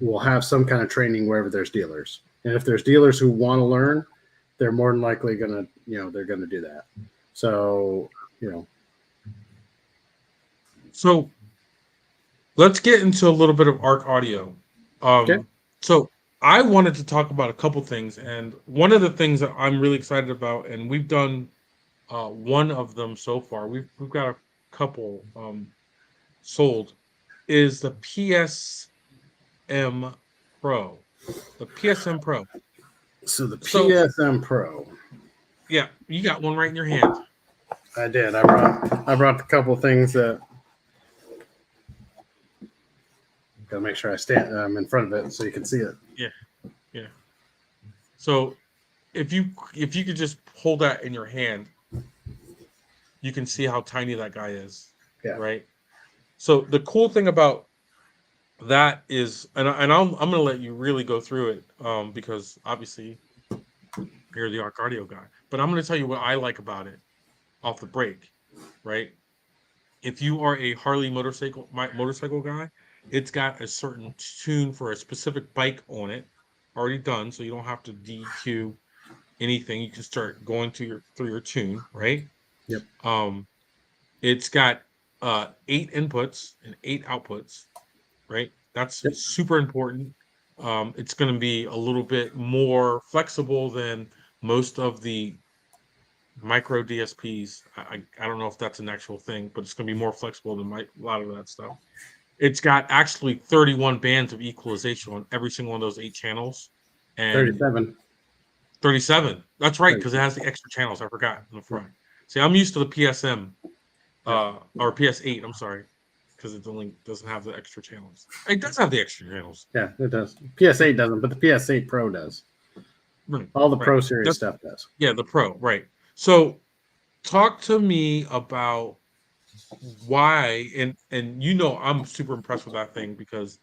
will have some kind of training wherever there's dealers, and if there's dealers who want to learn, they're more than likely gonna do that. So So let's get into a little bit of ARC Audio. Okay. So I wanted to talk about a couple things, and one of the things that I'm really excited about, and we've done one of them so far. We've got a couple sold. Is the PSM Pro, the PSM Pro. So the So PSM Pro. yeah, you got one right in your hand. I did. I brought a couple of things that. Gotta make sure I'm in front of it so you can see it. Yeah. So if you could just hold that in your hand, you can see how tiny that guy is. Yeah. Right. So the cool thing about that is, and I'm going to let you really go through it, because obviously you're the ARC Audio guy. But I'm going to tell you what I like about it off the break. Right. If you are a Harley motorcycle guy, it's got a certain tune for a specific bike on it already done, so you don't have to DQ anything. You can start going through your tune, right? Yep. It's got 8 inputs and 8 outputs, right? That's Yep. super important. It's going to be a little bit more flexible than most of the micro DSPs. I don't know if that's an actual thing, but it's going to be more flexible than a lot of that stuff. It's got actually 31 bands of equalization on every single one of those 8 channels. And 37. 37. That's right, because it has the extra channels. I forgot in the front. See, I'm used to the PSM or PS8. I'm sorry, because it only doesn't have the extra channels. It does have the extra channels. Yeah, it does. PS8 doesn't, but the PS8 Pro does. Right. All the Pro Series stuff does. Yeah, the Pro, right. So talk to me about why, and I'm super impressed with that thing because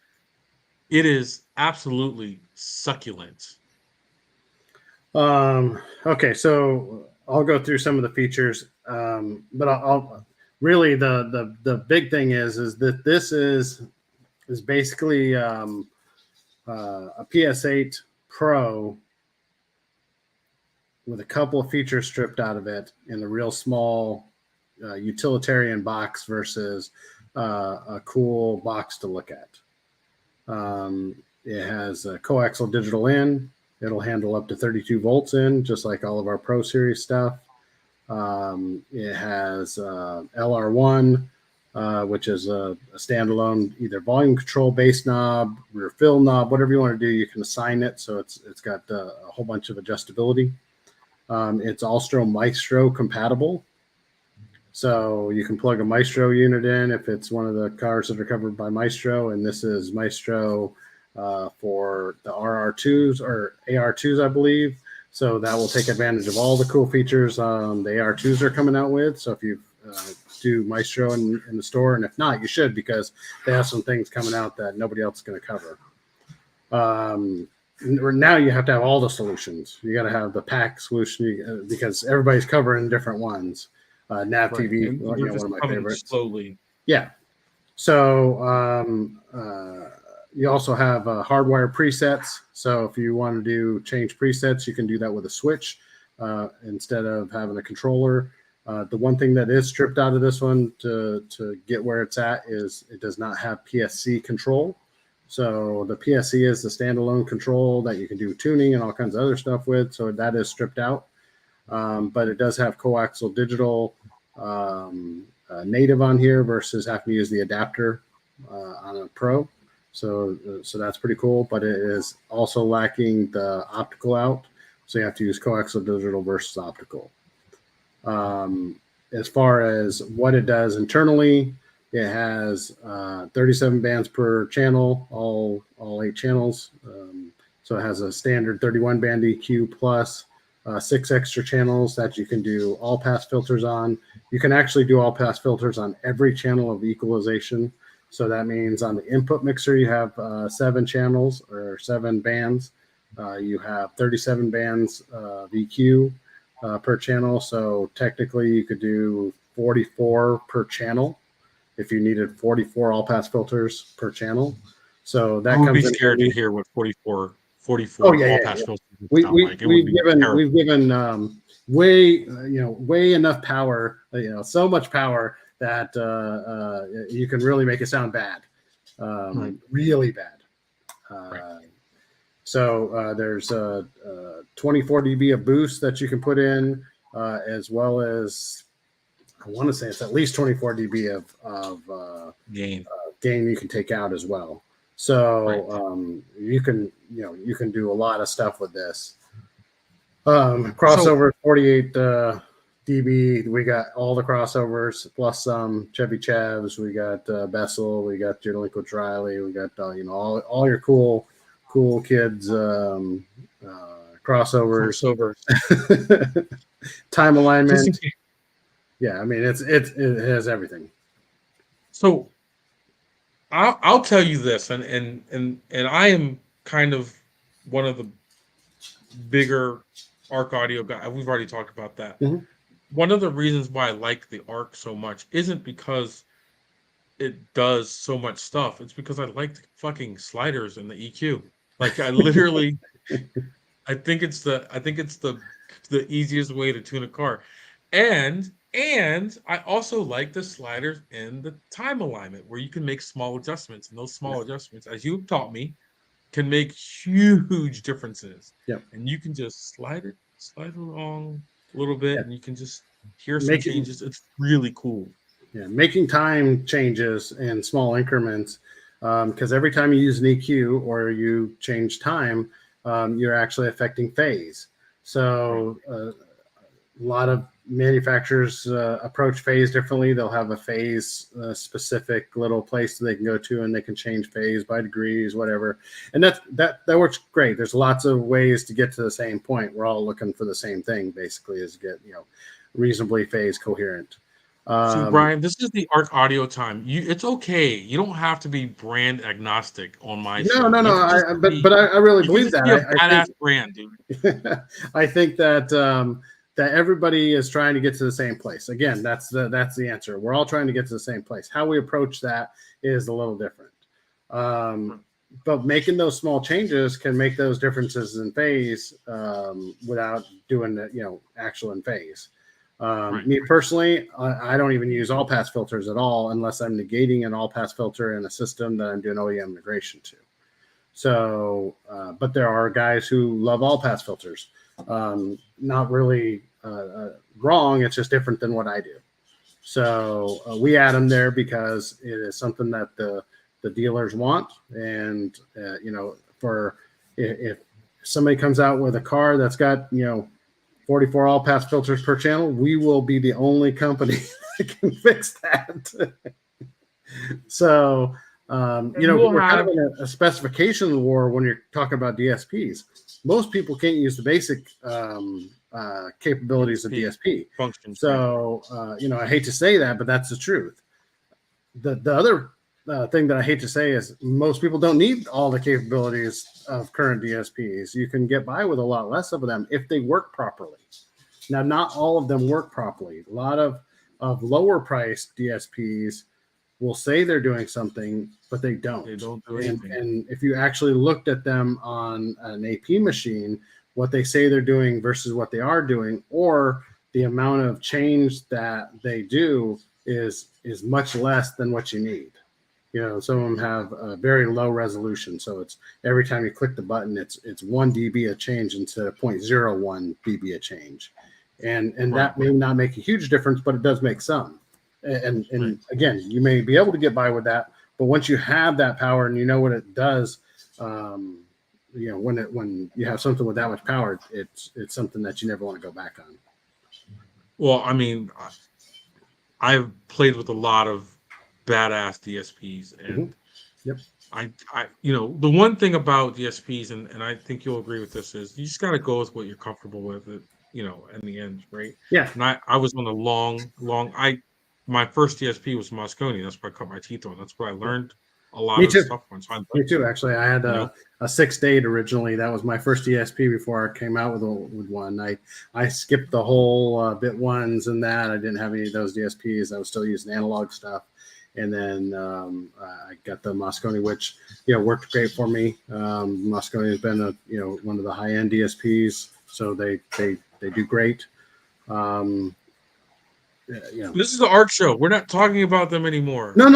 it is absolutely succulent. Okay, so I'll go through some of the features, but I'll really the big thing is that this is basically a PS8 Pro with a couple of features stripped out of it in a real small utilitarian box versus a cool box to look at. It has a coaxial digital in. It'll handle up to 32 volts in, just like all of our Pro Series stuff. It has LR1, which is a standalone either volume control, bass knob, rear fill knob, whatever you want to do. You can assign it, so it's got a whole bunch of adjustability. It's Alstro Maestro compatible, so you can plug a Maestro unit in if it's one of the cars that are covered by Maestro, and this is Maestro for the RR2s or AR2s, I believe. So that will take advantage of all the cool features the AR2s are coming out with. So if you do Maestro in the store, and if not, you should, because they have some things coming out that nobody else is going to cover. Now you have to have all the solutions. You got to have the pack solution because everybody's covering different ones. Nav Right. TV, And one they're of just my coming favorites. slowly. Yeah. So you also have hardwire presets. So if you want to change presets, you can do that with a switch instead of having a controller. The one thing that is stripped out of this one to get where it's at is it does not have PSC control. So the PSC is the standalone control that you can do tuning and all kinds of other stuff with. So that is stripped out. But it does have coaxial digital native on here versus having to use the adapter on a Pro. So that's pretty cool. But it is also lacking the optical out. So you have to use coaxial digital versus optical. As far as what it does internally, it has 37 bands per channel, all 8 channels. So it has a standard 31 band EQ plus 6 extra channels that you can do all pass filters on. You can actually do all pass filters on every channel of equalization. So that means on the input mixer, you have 7 channels or 7 bands. You have 37 bands of EQ per channel. So technically you could do 44 per channel if you needed 44 all pass filters per channel. So that I would be comes in scared to handy. hear what 44 Oh, yeah, all yeah, pass yeah. filters would sound like. It would be terrible. We've given way enough power, so much power that you can really make it sound bad, Right. really bad. Right. So there's 24 dB of boost that you can put in, as well as I want to say it's at least 24 dB of Gain. gain you can take out as well. So you can do a lot of stuff with this. Crossover 48 dB. We got all the crossovers plus some Chevy Chavs. We got Bessel. We got your Lincoln Riley. We got all your cool kids crossovers. Time alignment. Yeah, I mean it has everything. So I'll tell you this, and I am kind of one of the bigger ARC audio guys. We've already talked about that. Mm-hmm. One of the reasons why I like the ARC so much isn't because it does so much stuff. It's because I like the fucking sliders and the EQ. Like I literally, I think it's the easiest way to tune a car, and I also like the sliders and the time alignment where you can make small adjustments, and those small adjustments, as you've taught me, can make huge differences. Yep. And you can just slide it along a little bit, and you can just hear some changes. It's really cool. Yeah, making time changes in small increments, because every time you use an EQ or you change time, you're actually affecting phase. So a lot of manufacturers approach phase differently. They'll have a phase specific little place that they can go to, and they can change phase by degrees, whatever. And that works great. There's lots of ways to get to the same point. We're all looking for the same thing, basically, is get reasonably phase coherent. See, Brian, this is the ARC audio time. It's okay. You don't have to be brand agnostic on my show. No. But I really believe that. Be a badass brand, dude. I think that that everybody is trying to get to the same place. Again, that's the answer. We're all trying to get to the same place. How we approach that is a little different. But making those small changes can make those differences in phase without doing the actual in phase. Me personally, I don't even use all pass filters at all unless I'm negating an all pass filter in a system that I'm doing OEM integration to. So, but there are guys who love all pass filters. Not really wrong. It's just different than what I do. So we add them there because it is something that the dealers want. And, for if somebody comes out with a car that's got, 44 all pass filters per channel, we will be the only company that can fix that. So, we're kind of in a specification war when you're talking about DSPs. Most people can't use the basic capabilities of DSP functions. So, I hate to say that, but that's the truth. The other thing that I hate to say is most people don't need all the capabilities of current DSPs. You can get by with a lot less of them if they work properly. Now, not all of them work properly. A lot of lower priced DSPs will say they're doing something, but they don't. They don't do anything. And if you actually looked at them on an AP machine, what they say they're doing versus what they are doing, or the amount of change that they do is much less than what you need. Some of them have a very low resolution, so it's every time you click the button, it's 1 dB a change instead of 0.01 dB a change, and that may not make a huge difference, but it does make some. And again, you may be able to get by with that, but once you have that power and you know what it does, when you have something with that much power, it's something that you never want to go back on. Well, I mean, I've played with a lot of badass DSPs, and Yep. I the one thing about DSPs, and I think you'll agree with this, is you just got to go with what you're comfortable with. In the end, right? Yeah. And I was on a my first DSP was Moscone. That's what I cut my teeth on. That's what I learned a lot of stuff on. So Me too. Actually, I had a 6-8 originally. That was my first DSP before I came out with one. I skipped the whole bit ones and that. I didn't have any of those DSPs. I was still using analog stuff. And then I got the Moscone, which worked great for me. Moscone has been one of the high end DSPs, so they do great. This is the ARC show. We're not talking about them anymore. No.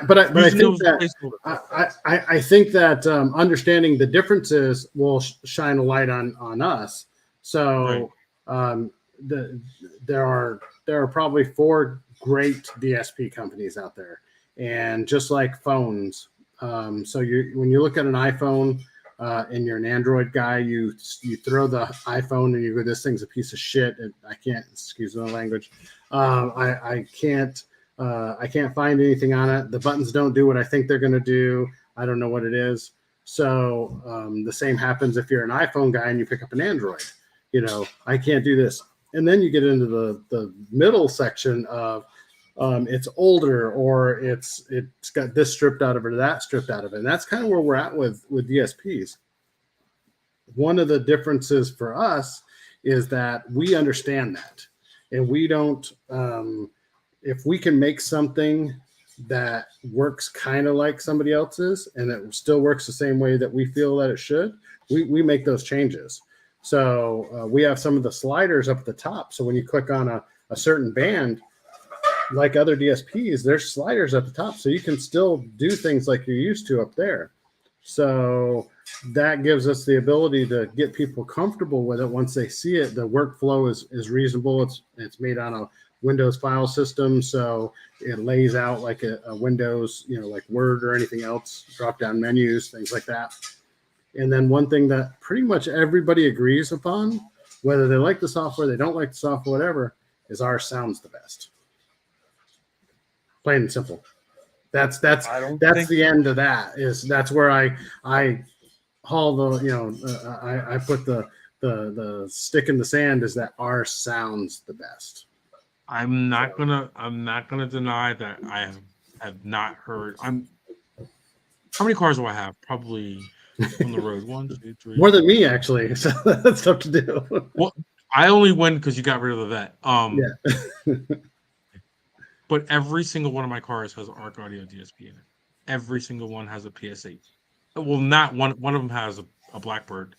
But I think that I think that understanding the differences will shine a light on us. So there are probably 4 great DSP companies out there, and just like phones. So when you look at an iPhone and you're an Android guy, you throw the iPhone and you go, this thing's a piece of shit. And I can't, excuse my language. I can't find anything on it. The buttons don't do what I think they're going to do. I don't know what it is. So the same happens if you're an iPhone guy and you pick up an Android. I can't do this. And then you get into the middle section of it's older, or it's got this stripped out of it or that stripped out of it. And that's kind of where we're at with DSPs. One of the differences for us is that we understand that. And we don't, if we can make something that works kind of like somebody else's and it still works the same way that we feel that it should, we make those changes. So we have some of the sliders up at the top. So when you click on a certain band, like other DSPs, there's sliders at the top. So you can still do things like you're used to up there. So that gives us the ability to get people comfortable with it. Once they see it, the workflow is reasonable. It's made on a Windows file system, so it lays out like a Windows, like Word or anything else, drop-down menus, things like that. And then one thing that pretty much everybody agrees upon, whether they like the software, they don't like the software, whatever, is ours sounds the best. Plain and simple. That's the end of that. That's where I haul the I put the stick in the sand, is that ours sounds the best. I'm not gonna deny that I have not heard. How many cars do I have? Probably on the road. 1, 2, 3. More than me, actually. So that's tough to do. Well, I only win because you got rid of the vet. Yeah. But every single one of my cars has ARC Audio DSP in it. Every single one has a PS8. Well, not one. One of them has a Blackbird.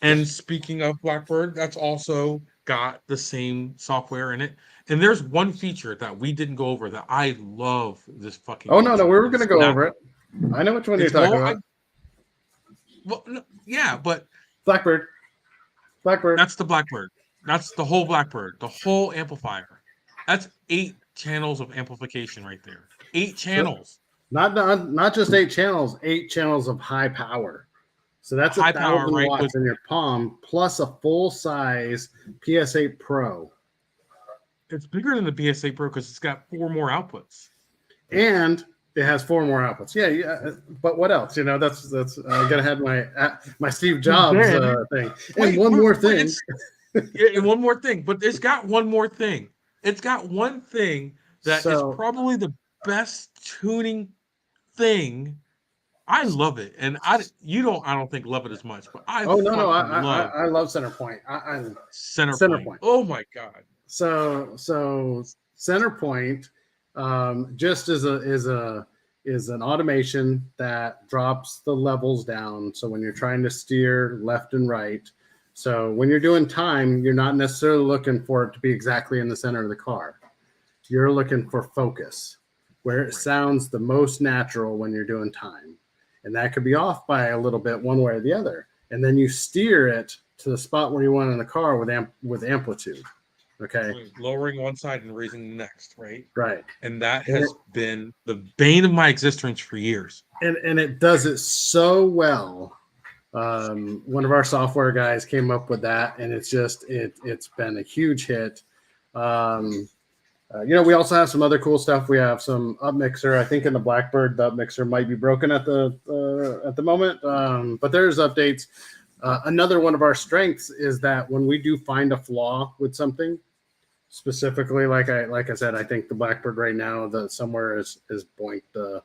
And speaking of Blackbird, that's also got the same software in it. And there's one feature that we didn't go over that I love. This fucking. Oh no, we were going to go over it. I know which one you're talking about. Well, no, yeah, but Blackbird. That's the Blackbird. That's the whole Blackbird. The whole amplifier. That's 8 channels of amplification right there. 8 So channels. not just 8 channels, 8 channels of high power. So that's High power, 1,000 right? watts in your palm plus a full size PS8 Pro. It's bigger than the PSA Pro because it's got 4 more outputs. And it has 4 more outputs. Yeah. But what else? That's I gotta have my Steve Jobs thing. And one more thing. And one more thing, but it's got one more thing. It's got one thing that is So probably the best tuning thing. I love it, and I don't think love it as much, but I oh no, fucking love I love center point. I'm center point. Oh my god! So center point just is an automation that drops the levels down. So when you're trying to steer left and right, so when you're doing time, you're not necessarily looking for it to be exactly in the center of the car. You're looking for focus, where it sounds the most natural when you're doing time. And that could be off by a little bit one way or the other. And then you steer it to the spot where you want in the car with amplitude. Okay. Lowering one side and raising the next, right? Right. And that has been the bane of my existence for years. And it does it so well. One of our software guys came up with that, and it's been a huge hit. We also have some other cool stuff. We have some up mixer. I think in the Blackbird, the up mixer might be broken at the moment, but there's updates. Another one of our strengths is that when we do find a flaw with something, specifically, like I said, I think the Blackbird right now, the somewhere is boinked the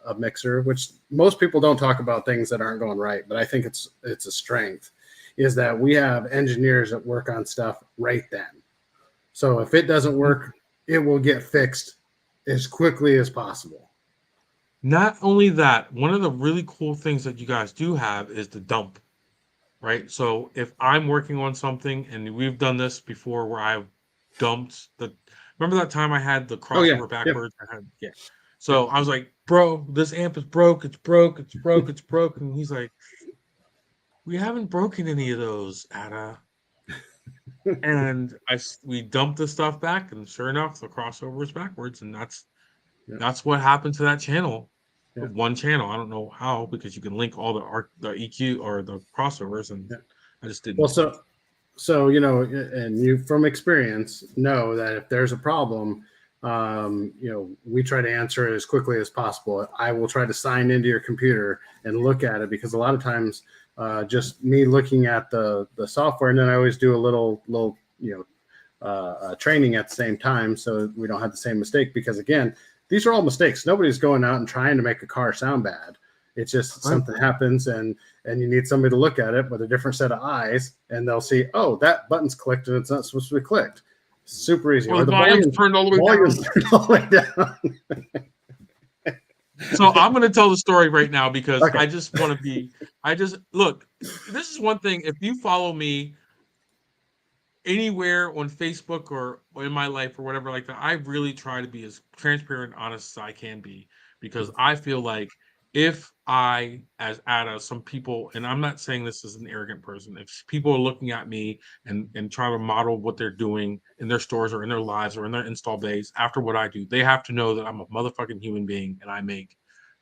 up mixer, which most people don't talk about things that aren't going right, but I think it's a strength, is that we have engineers that work on stuff right then. So if it doesn't work, it will get fixed as quickly as possible. Not only that, one of the really cool things that you guys do have is the dump, right? So if I'm working on something, and we've done this before where I've dumped remember that time I had the crossover backwards? Yep. So I was like, bro, this amp is broke, it's broke. And he's like, we haven't broken any of those, Ada. And we dumped the stuff back, and sure enough, the crossover is backwards, and that's what happened to that channel. Yeah. One channel. I don't know how, because you can link all the EQ or the crossovers, and I just didn't. Well, so and you from experience know that if there's a problem, we try to answer it as quickly as possible. I will try to sign into your computer and look at it, because a lot of times just me looking at the software, and then I always do a little training at the same time, so we don't have the same mistake, because again, these are all mistakes. Nobody's going out and trying to make a car sound bad. It's just something happens, and you need somebody to look at it with a different set of eyes, and they'll see, oh, that button's clicked and it's not supposed to be clicked. Super easy. Or the volume's turned all the way down. So I'm going to tell the story right now, because I just want to be. Look. This is one thing. If you follow me anywhere on Facebook or in my life or whatever like that, I really try to be as transparent and honest as I can be, because I feel like if I, as Ada, some people, and I'm not saying this as an arrogant person, if people are looking at me and trying to model what they're doing in their stores or in their lives or in their install bays after what I do, they have to know that I'm a motherfucking human being and I make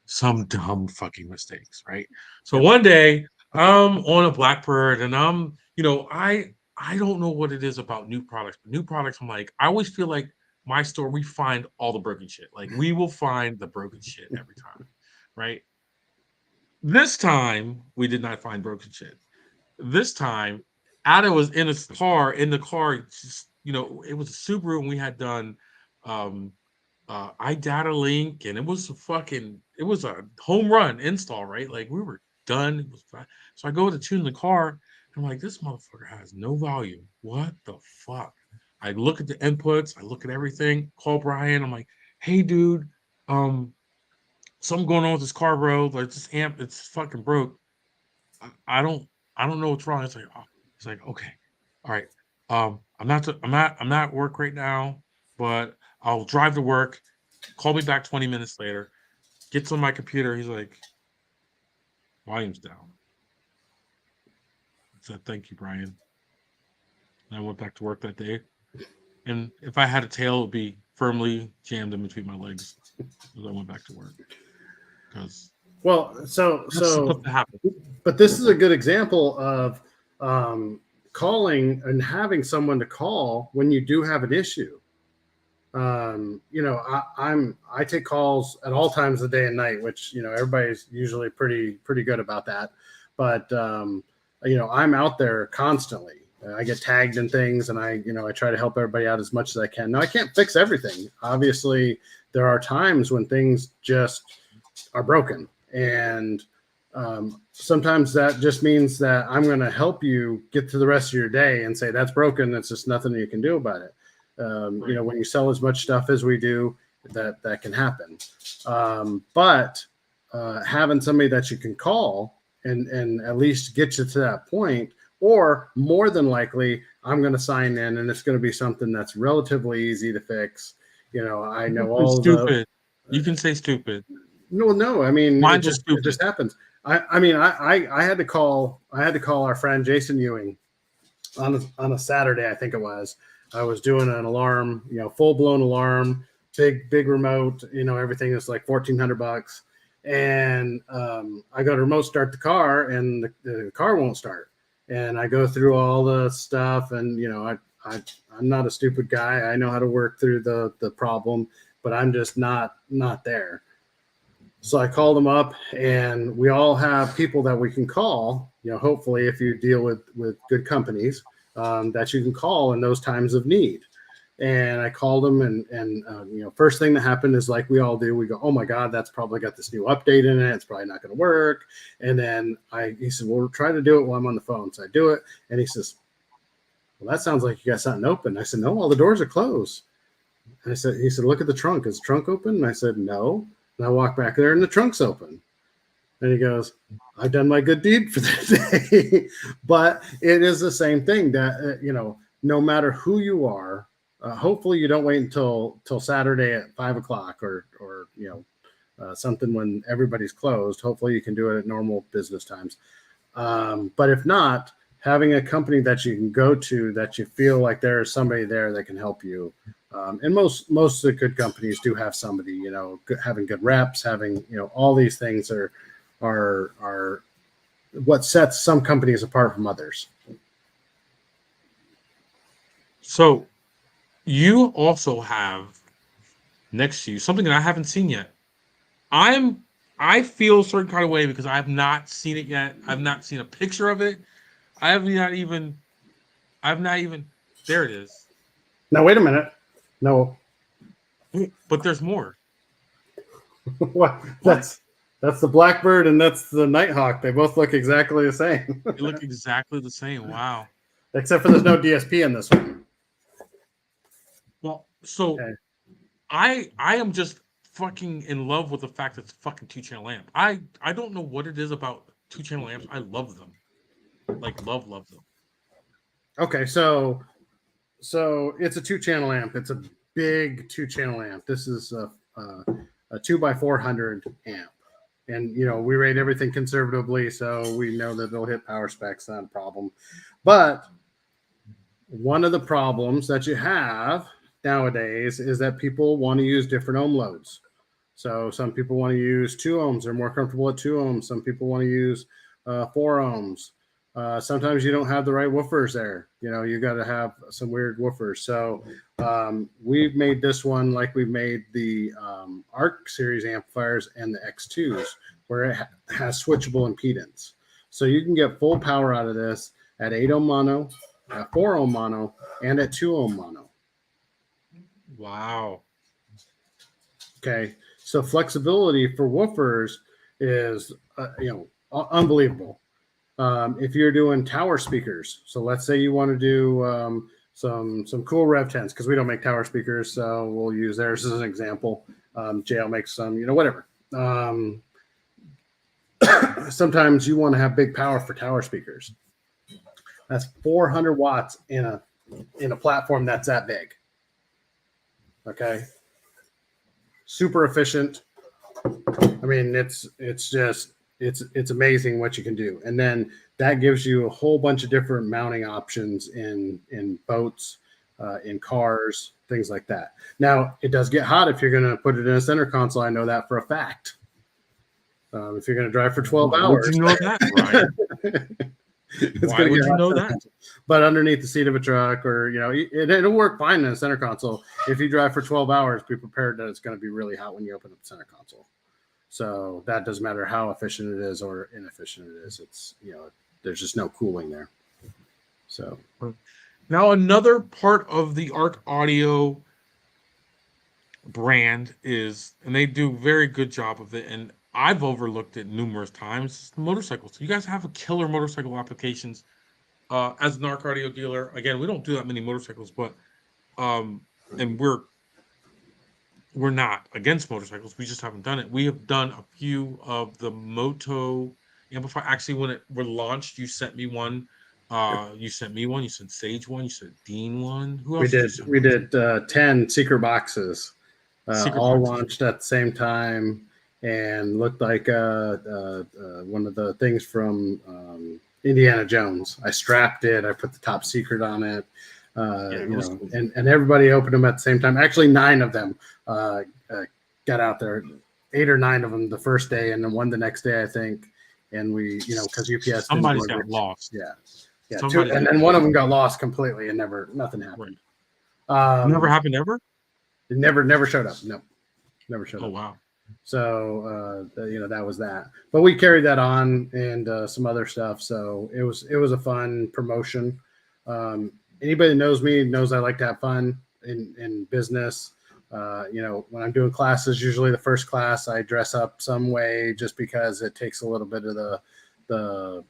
some dumb fucking mistakes, right? So one day I'm on a Blackbird, and I don't know what it is about new products, but new products, I'm like, I always feel like my store, we find all the broken shit. Like, we will find the broken shit every time, right? This time, we did not find broken shit. This time, Ada was in the car, just, it was a Subaru, and we had done iData Link, and it was a home run install, right? Like, we were done. It was fine. So I go to tune the car. I'm like, this motherfucker has no volume. What the fuck? I look at the inputs. I look at everything. Call Brian. I'm like, hey, dude, something going on with this car, bro. Like, this amp, it's fucking broke. I don't know what's wrong. It's like, okay, all right. I'm not at work right now, but I'll drive to work. Call me back 20 minutes later. Gets on my computer. He's like, volume's down. I said, thank you, Brian. And I went back to work that day. And if I had a tail, it would be firmly jammed in between my legs as I went back to work. Because Well, so that's supposed so to happen. but this is a good example of calling and having someone to call when you do have an issue. I take calls at all times of the day and night, which everybody's usually pretty good about that. But I'm out there constantly. I get tagged in things, and I try to help everybody out as much as I can. Now I can't fix everything. Obviously, there are times when things just are broken, and sometimes that just means that I'm going to help you get to the rest of your day and say that's broken. It's just nothing you can do about it. Right. When you sell as much stuff as we do, that can happen. But having somebody that you can call and at least get you to that point, or more than likely, I'm going to sign in and it's going to be something that's relatively easy to fix. I know all the. Stupid. You can say stupid. No. I mean, Mine's it stupid. just happens. I had to call our friend Jason Ewing on a Saturday, I think it was. I was doing an alarm, full blown alarm, big remote, everything is like $1,400. And I go to remote start the car and the car won't start. And I go through all the stuff and, I'm not a stupid guy. I know how to work through the problem, but I'm just not there. So I called them up, and we all have people that we can call, hopefully if you deal with good companies, that you can call in those times of need. And I called them, and first thing that happened is like we all do, we go, oh my God, that's probably got this new update in it. It's probably not going to work. And then he said, well, try to do it while I'm on the phone. So I do it. And he says, well, that sounds like you got something open. I said, no, all the doors are closed. And he said, look at the trunk. Is the trunk open? And I said, no. And I walk back there and the trunk's open. And he goes, I've done my good deed for the day. But it is the same thing that, no matter who you are, hopefully you don't wait until Saturday at 5:00 or something when everybody's closed. Hopefully you can do it at normal business times. But if not, having a company that you can go to, that you feel like there is somebody there that can help you. And most of the good companies do have somebody, having good reps, having, all these things are what sets some companies apart from others. So you also have next to you something that I haven't seen yet. I feel a certain kind of way because I have not seen it yet. I've not seen a picture of it. I've not even there it is. Now wait a minute. No. But there's more. What? That's the Blackbird and that's the Nighthawk. They both look exactly the same. They look exactly the same. Wow. Except for there's no DSP in this one. Well, so okay. I am just fucking in love with the fact that it's a fucking 2-channel amp. I don't know what it is about 2-channel amps. I love them. Like love them. Okay, so it's a 2-channel amp. It's a big 2-channel amp. This is a 2x400 amp. And, we rate everything conservatively, so we know that they'll hit power specs, not a problem. But one of the problems that you have nowadays is that people want to use different ohm loads. So some people want to use 2 ohms. They're more comfortable at 2 ohms. Some people want to use 4 ohms. Sometimes you don't have the right woofers there. You got to have some weird woofers. So we've made this one like we've made the ARC series amplifiers and the X2s, where it has switchable impedance. So you can get full power out of this at 8 ohm mono, at 4 ohm mono, and at 2 ohm mono. Wow. Okay. So flexibility for woofers is, unbelievable. If you're doing tower speakers, so let's say you want to do some cool Rev 10s, because we don't make tower speakers, so we'll use theirs as an example. JL makes some, whatever. Sometimes you want to have big power for tower speakers. That's 400 watts in a platform that's that big. Okay. Super efficient. I mean, it's amazing what you can do. And then that gives you a whole bunch of different mounting options in boats, in cars, things like that. Now, it does get hot if you're going to put it in a center console. I know that for a fact. If you're going to drive for 12 Why hours. would you know that, Ryan? Why would you know that? But underneath the seat of a truck, or it'll work fine in a center console. If you drive for 12 hours, be prepared that it's going to be really hot when you open up the center console. So that doesn't matter how efficient it is or inefficient it is. It's there's just no cooling there. So now another part of the Arc Audio brand is, and they do a very good job of it, and I've overlooked it numerous times, motorcycles. You guys have a killer motorcycle applications. As an Arc Audio dealer, again, we don't do that many motorcycles, but and we're not against motorcycles. We just haven't done it. We have done a few of the Moto amplifier. Actually, when it were launched, you sent me one. You sent me one. You sent Sage one. You sent Dean one. Who else? We did 10 secret boxes, all boxes. launched at the same time, and looked like one of the things from Indiana Jones. I strapped it. I put the top secret on it. Cool. and everybody opened them at the same time. Actually, 9 of them got out there, 8 or 9 of them the first day, and then one the next day, I think. And we, because UPS somebody's got lost. Yeah. 2, and then one of them got lost completely, and nothing happened. Right. Never happened ever. It never showed up. No, never showed up. Oh wow. So that was that. But we carried that on and some other stuff. So it was a fun promotion. Anybody that knows me knows I like to have fun in business. When I'm doing classes, usually the first class I dress up some way just because it takes a little bit of the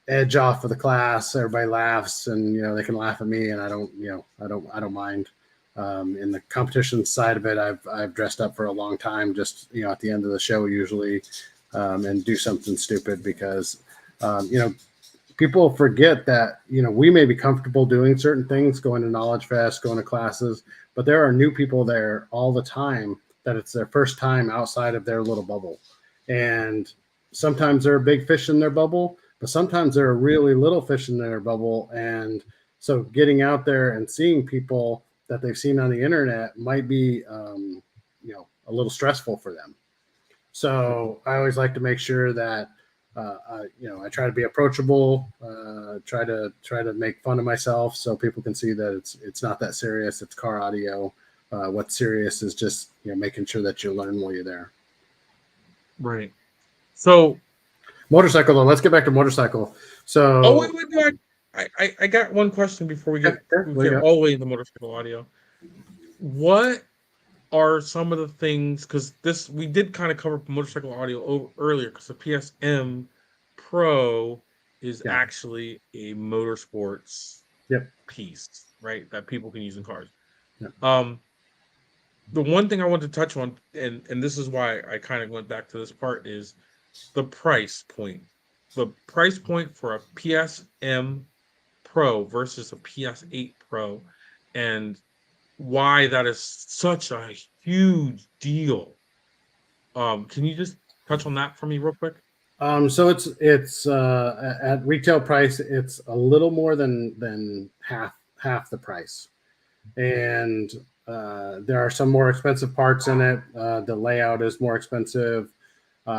edge off of the class. Everybody laughs, and they can laugh at me, and I don't mind. In the competition side of it, I've dressed up for a long time, just at the end of the show usually, and do something stupid because people forget that we may be comfortable doing certain things, going to Knowledge Fest, going to classes, but there are new people there all the time that it's their first time outside of their little bubble, and sometimes there are big fish in their bubble, but sometimes there are really little fish in their bubble, and so getting out there and seeing people that they've seen on the internet might be, a little stressful for them. So I always like to make sure that, I try to be approachable, try to make fun of myself so people can see that it's not that serious. It's car audio. What's serious is just, making sure that you learn while you're there. Right. So motorcycle though, let's get back to motorcycle. So wait. I got one question before we get all the way into motorcycle audio. What are some of the things, because we did kind of cover motorcycle audio earlier, because the PSM Pro is actually a motorsports piece, right, that people can use in cars. The one thing I want to touch on, and this is why I kind of went back to this part, is the price point. The price point for a PSM Pro versus a PS8 Pro, and why that is such a huge deal. Can you just touch on that for me real quick? So it's at retail price, it's a little more than half the price, and there are some more expensive parts in it. The layout is more expensive. We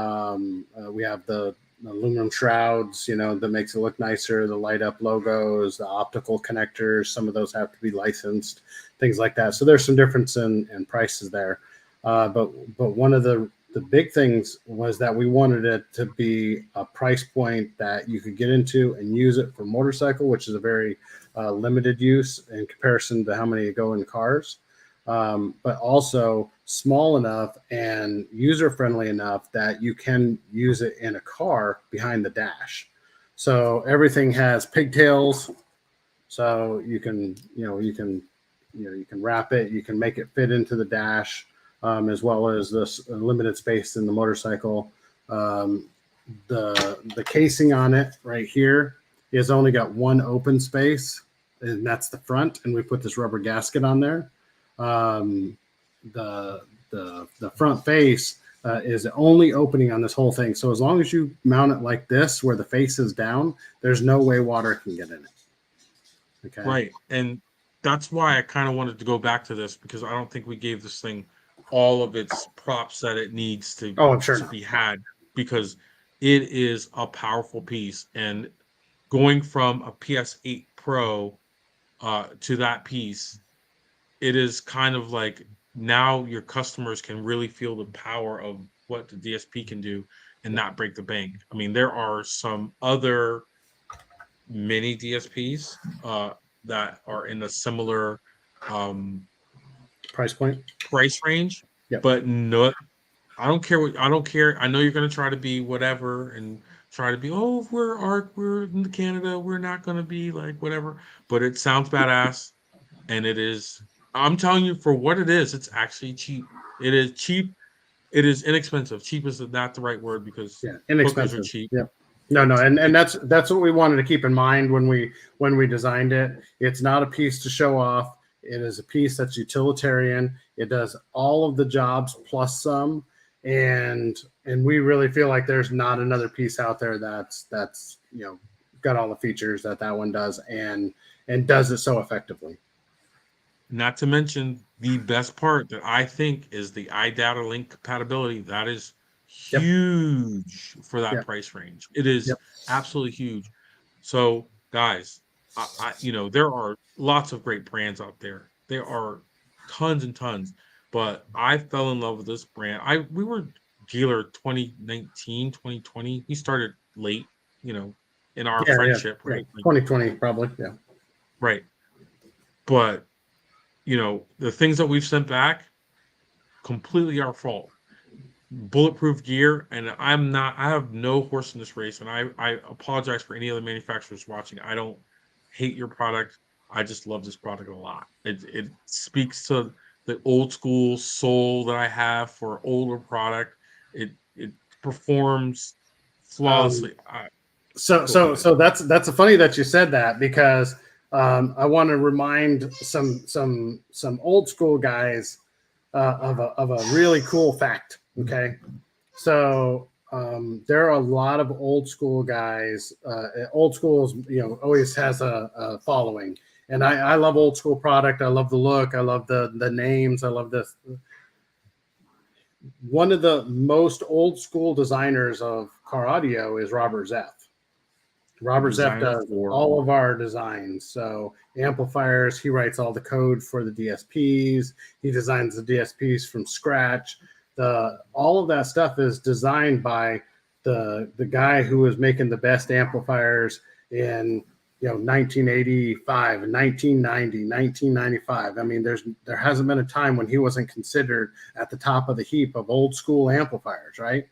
have the aluminum shrouds, that makes it look nicer, the light up logos, the optical connectors, some of those have to be licensed, things like that. So there's some difference in prices there. But one of the big things was that we wanted it to be a price point that you could get into and use it for motorcycle, which is a very limited use in comparison to how many go in cars. But also small enough and user-friendly enough that you can use it in a car behind the dash. So everything has pigtails, so you can wrap it, you can make it fit into the dash, as well as this limited space in the motorcycle. The casing on it right here is only got one open space, and that's the front, and we put this rubber gasket on there. The front face is the only opening on this whole thing. So as long as you mount it like this, where the face is down, there's no way water can get in it. Okay. Right. And that's why I kind of wanted to go back to this, because I don't think we gave this thing all of its props that it needs Oh, I'm sure to not. be had, because it is a powerful piece. And going from a PS8 Pro to that piece, it is kind of like now your customers can really feel the power of what the DSP can do and not break the bank. I mean, there are some other mini DSPs that are in a similar um, Price point. price range, Yep. but no, I don't care. I know you're going to try to be whatever and try to be, oh, if we're in Canada, we're not going to be like whatever. But it sounds badass, and it is. I'm telling you, for what it is, it's actually cheap. It is cheap. It is inexpensive. Cheap is not the right word, because Yeah, hookers are inexpensive. cheap. Yep. No, no, and that's what we wanted to keep in mind when we designed it. It's not a piece to show off. It is a piece that's utilitarian. It does all of the jobs plus some, and we really feel like there's not another piece out there that's got all the features that one does, and does it so effectively. Not to mention the best part that I think is the iData link compatibility. That is Yep. huge for that Yep. price range. It is Yep. absolutely huge. So, guys, there are lots of great brands out there. There are tons and tons, but I fell in love with this brand. We were dealer 2019, 2020. We started late, in our Yeah, yeah, friendship, yeah. right? Like, 2020 probably. Yeah. right. But the things that we've sent back, completely our fault. Bulletproof gear, and I have no horse in this race, and I apologize for any other manufacturers watching. I don't hate your product. I just love this product a lot. It speaks to the old school soul that I have for older product. It performs Um, flawlessly. So Go so ahead. so that's funny that you said that, because I want to remind some old school guys of a really cool fact. Okay, so there are a lot of old school guys. Old schools, always has a following, and I love old school product. I love the look. I love the names. I love this. One of the most old school designers of car audio is Robert Zeff. Robert Zeff Designer does for all of our designs. So amplifiers, he writes all the code for the DSPs. He designs the DSPs from scratch. All of that stuff is designed by the guy who was making the best amplifiers in 1985, 1990, 1995. I mean, there hasn't been a time when he wasn't considered at the top of the heap of old school amplifiers, right?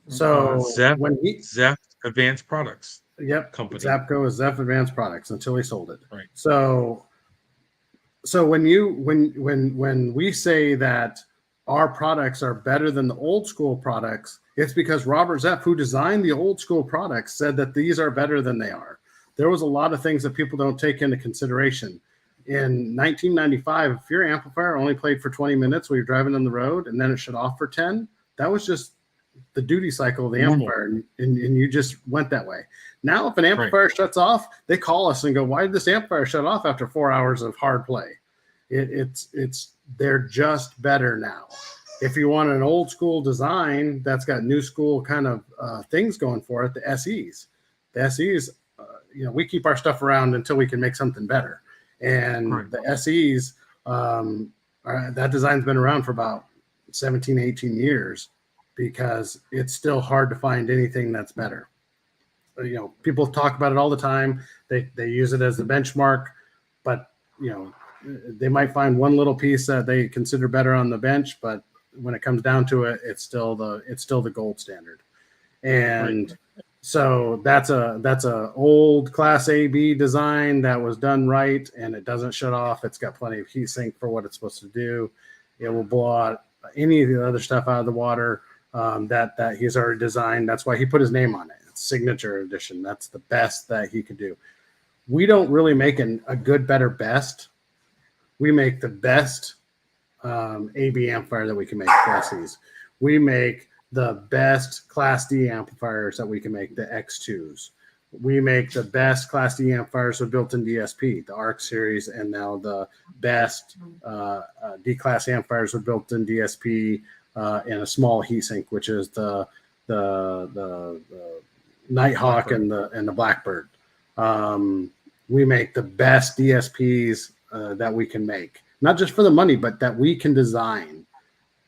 So Zeph when he Zeph Advanced Products Yep, Company. Zapco is Zeph Advanced Products until he sold it. Right. So when we say that our products are better than the old school products, it's because Robert Zeff, who designed the old school products, said that these are better than they are. There was a lot of things that people don't take into consideration. In 1995, if your amplifier only played for 20 minutes while you're driving on the road and then it shut off for 10, that was just the duty cycle of the amplifier, and you just went that way. Now, if an amplifier shuts off, they call us and go, "Why did this amplifier shut off after 4 hours of hard play?" They're just better now. If you want an old school design that's got new school kind of things going for it, the SEs, we keep our stuff around until we can make something better. And the SEs, that design's been around for about 17, 18 years, because it's still hard to find anything that's better. People talk about it all the time. They use it as the benchmark, but they might find one little piece that they consider better on the bench, but when it comes down to it, it's still the gold standard. And so that's a old Class A/B design that was done right, and it doesn't shut off. It's got plenty of heat sink for what it's supposed to do. It will blow out any of the other stuff out of the water that he's already designed. That's why he put his name on it. It's signature edition. That's the best that he could do. We don't really make a good, better, best. We make the best AB amplifier that we can make for SEs. We make the best Class D amplifiers that we can make, the X2s. we make the best Class D amplifiers with built-in DSP, the ARC series, and now the best D-Class amplifiers with built-in DSP and a small heatsink, which is the Nighthawk Blackbird. and the Blackbird. We make the best DSPs that we can make, not just for the money, but that we can design.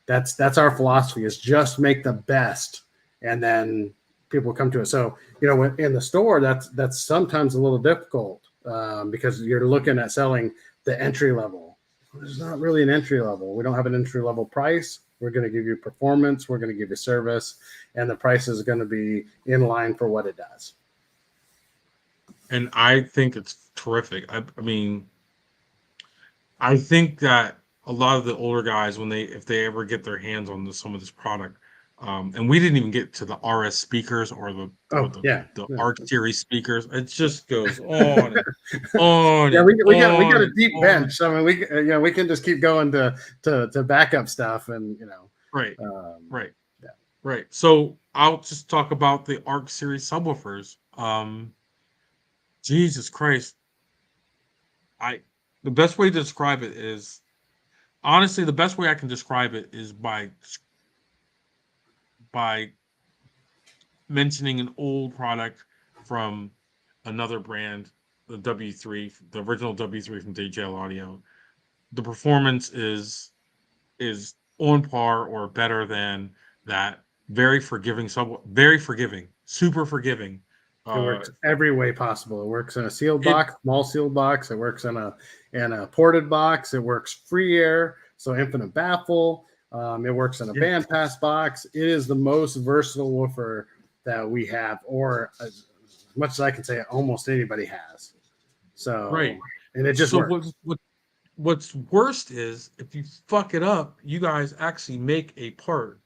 That's our philosophy: is just make the best, and then people come to it. So when in the store, that's sometimes a little difficult because you're looking at selling the entry level. There's not really an entry level. We don't have an entry level price. We're going to give you performance. We're going to give you service, and the price is going to be in line for what it does. And I think it's terrific. I mean, I think that a lot of the older guys, if they ever get their hands on some of this product, and we didn't even get to the RS speakers or the ARC series speakers. It just goes on and on. Yeah, and we got a and deep on. bench. I mean, we can just keep going to backup stuff, and Right, yeah. right. So I'll just talk about the ARC series subwoofers. Jesus Christ, the best way to describe it is, honestly, the best way I can describe it is by mentioning an old product from another brand, the W3, the original W3 from JL Audio. The performance is on par or better than that. Very forgiving, super forgiving. It works every way possible. It works in a sealed box, small sealed box. It works in a ported box. It works free air, so infinite baffle. It works in a bandpass box. It is the most versatile woofer that we have, or as much as I can say, almost anybody has. So right, and it just works. What's worst is if you fuck it up, you guys actually make a part.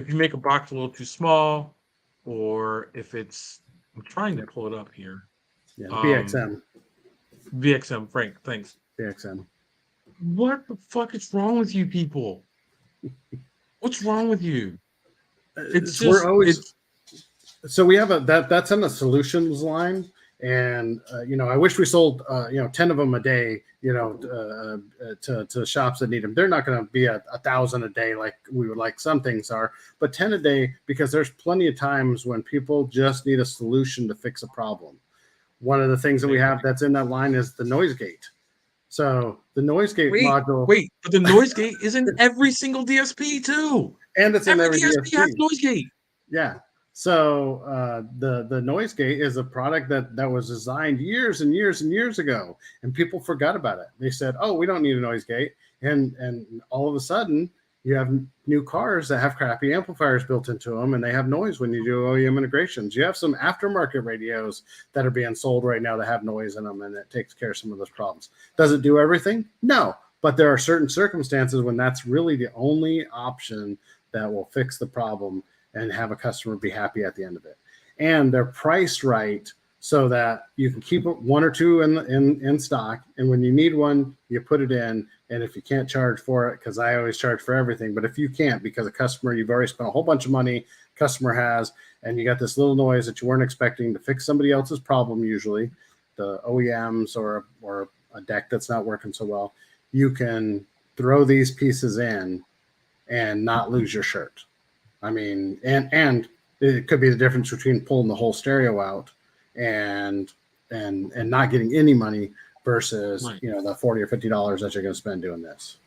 If you make a box a little too small, or if I'm trying to pull it up here. Yeah, VXM. VXM, Frank, thanks. VXM. What the fuck is wrong with you people? What's wrong with you? It's just we're always. So we have that's in the solutions line, and I wish we sold 10 of them a day, to shops that need them. They're not going to be 1,000 a day like we would like some things are, but 10 a day, because there's plenty of times when people just need a solution to fix a problem. One of the things that we have that's in that line is the noise gate. So the noise gate module. Wait, but the noise gate is in every single DSP too. And it's in every DSP. Has noise gate. Yeah. So the noise gate is a product that was designed years and years and years ago, and people forgot about it. They said, "Oh, we don't need a noise gate," and all of a sudden, you have new cars that have crappy amplifiers built into them, and they have noise when you do OEM integrations. You have some aftermarket radios that are being sold right now that have noise in them, and it takes care of some of those problems. Does it do everything? No, but there are certain circumstances when that's really the only option that will fix the problem and have a customer be happy at the end of it. And they're priced right so that you can keep one or two in stock. And when you need one, you put it in. And if you can't charge for it, because I always charge for everything, but if you can't, because a customer, you've already spent a whole bunch of money, customer has, and you got this little noise that you weren't expecting to fix somebody else's problem, usually the OEMs or a deck that's not working so well, you can throw these pieces in and not lose your shirt. I mean, and it could be the difference between pulling the whole stereo out and not getting any money versus the $40 or $50 that you're going to spend doing this.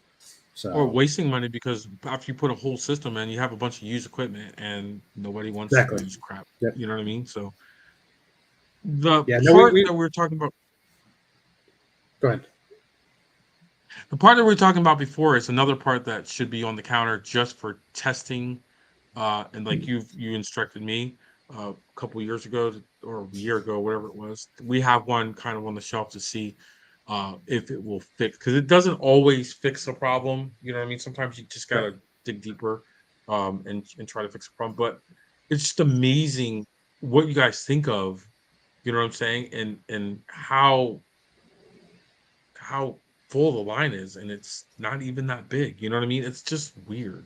So or wasting money, because after you put a whole system in, you have a bunch of used equipment and nobody wants to use crap. Yep. You know what I mean? So the part that we're talking about. Go ahead. The part that we were talking about before is another part that should be on the counter just for testing. And like you instructed me a couple years ago or a year ago, whatever it was, we have one kind of on the shelf to see if it will fix, because it doesn't always fix a problem. You know what I mean? Sometimes you just gotta dig deeper and try to fix a problem. But it's just amazing what you guys think of. You know what I'm saying? And how full the line is, and it's not even that big. You know what I mean? It's just weird.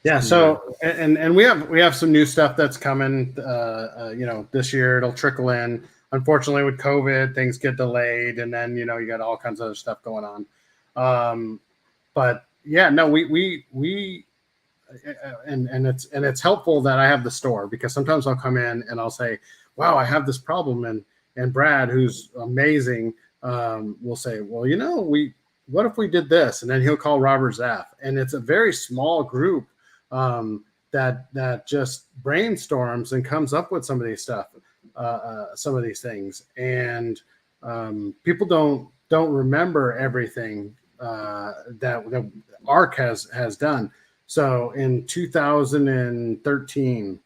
Yeah. So, and we have some new stuff that's coming. This year it'll trickle in. Unfortunately, with COVID, things get delayed, and then you got all kinds of other stuff going on. But yeah, no, we and it's helpful that I have the store, because sometimes I'll come in and I'll say, "Wow, I have this problem," and Brad, who's amazing, will say, "Well, what if we did this?" And then he'll call Robert Zaff, and it's a very small group that just brainstorms and comes up with some of these stuff, some of these things, and people don't remember everything that ARC has done. So in 2013,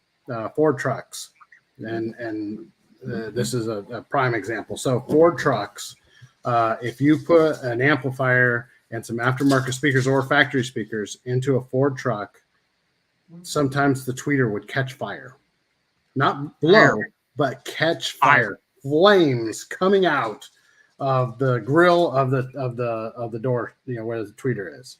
Ford trucks, and this is a prime example. So Ford trucks, if you put an amplifier and some aftermarket speakers or factory speakers into a Ford truck, sometimes the tweeter would catch fire, not blow, but catch fire, flames coming out of the grill of the door, where the tweeter is.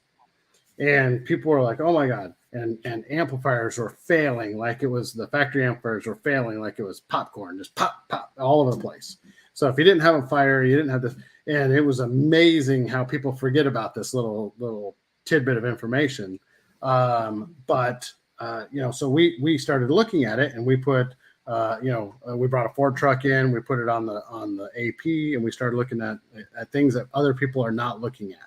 And people were like, "Oh my God!" And amplifiers were failing, like it was the factory amplifiers were failing, like it was popcorn, just pop, pop all over the place. So if you didn't have a fire, you didn't have this, and it was amazing how people forget about this little tidbit of information. So we started looking at it, and we put, we brought a Ford truck in, we put it on the AP, and we started looking at things that other people are not looking at,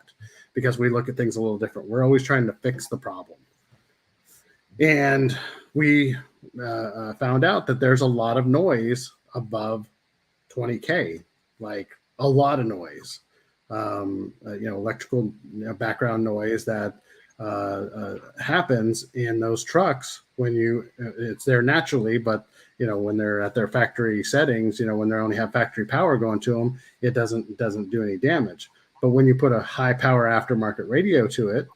because we look at things a little different. We're always trying to fix the problem. And we found out that there's a lot of noise above 20K, like a lot of noise, electrical background noise that happens in those trucks when it's there naturally, but when they're at their factory settings, when they only have factory power going to them, it doesn't do any damage. But when you put a high power aftermarket radio to it,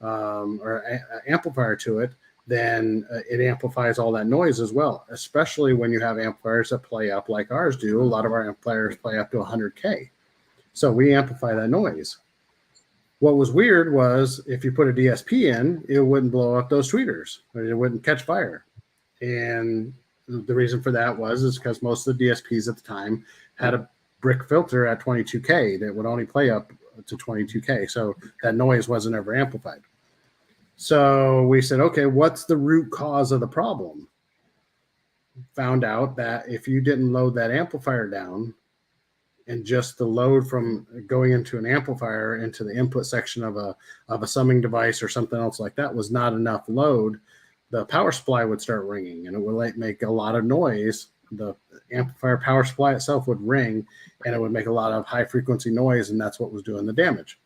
or amplifier to it, then it amplifies all that noise as well, especially when you have amplifiers that play up like ours do. A lot of our amplifiers play up to 100K. So we amplify that noise. What was weird was if you put a DSP in, it wouldn't blow up those tweeters, or it wouldn't catch fire. And the reason for that is because most of the DSPs at the time had a brick filter at 22K that would only play up to 22K. So that noise wasn't ever amplified. So we said, okay, what's the root cause of the problem? Found out that if you didn't load that amplifier down, and just the load from going into an amplifier into the input section of a summing device or something else like that was not enough load, the power supply would start ringing, and it would make a lot of noise. The amplifier power supply itself would ring, and it would make a lot of high frequency noise, and that's what was doing the damage.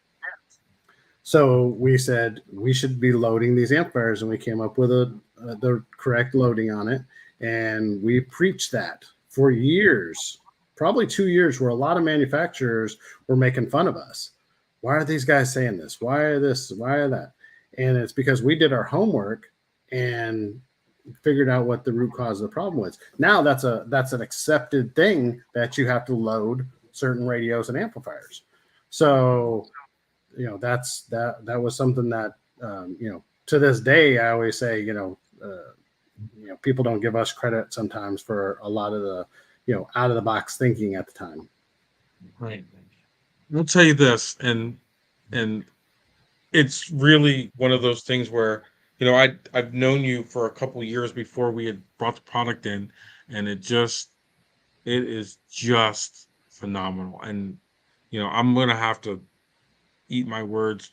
So we said we should be loading these amplifiers, and we came up with the correct loading on it, and we preached that for years, probably 2 years, where a lot of manufacturers were making fun of us. Why are these guys saying this? Why are this? Why are that? And it's because we did our homework and figured out what the root cause of the problem was. Now that's an accepted thing that you have to load certain radios and amplifiers. So that was something that to this day I always say people don't give us credit sometimes for a lot of the out of the box thinking at the time. Right. I'll tell you this, and it's really one of those things where I've known you for a couple of years before we had brought the product in, and it is just phenomenal. And I'm gonna have to eat my words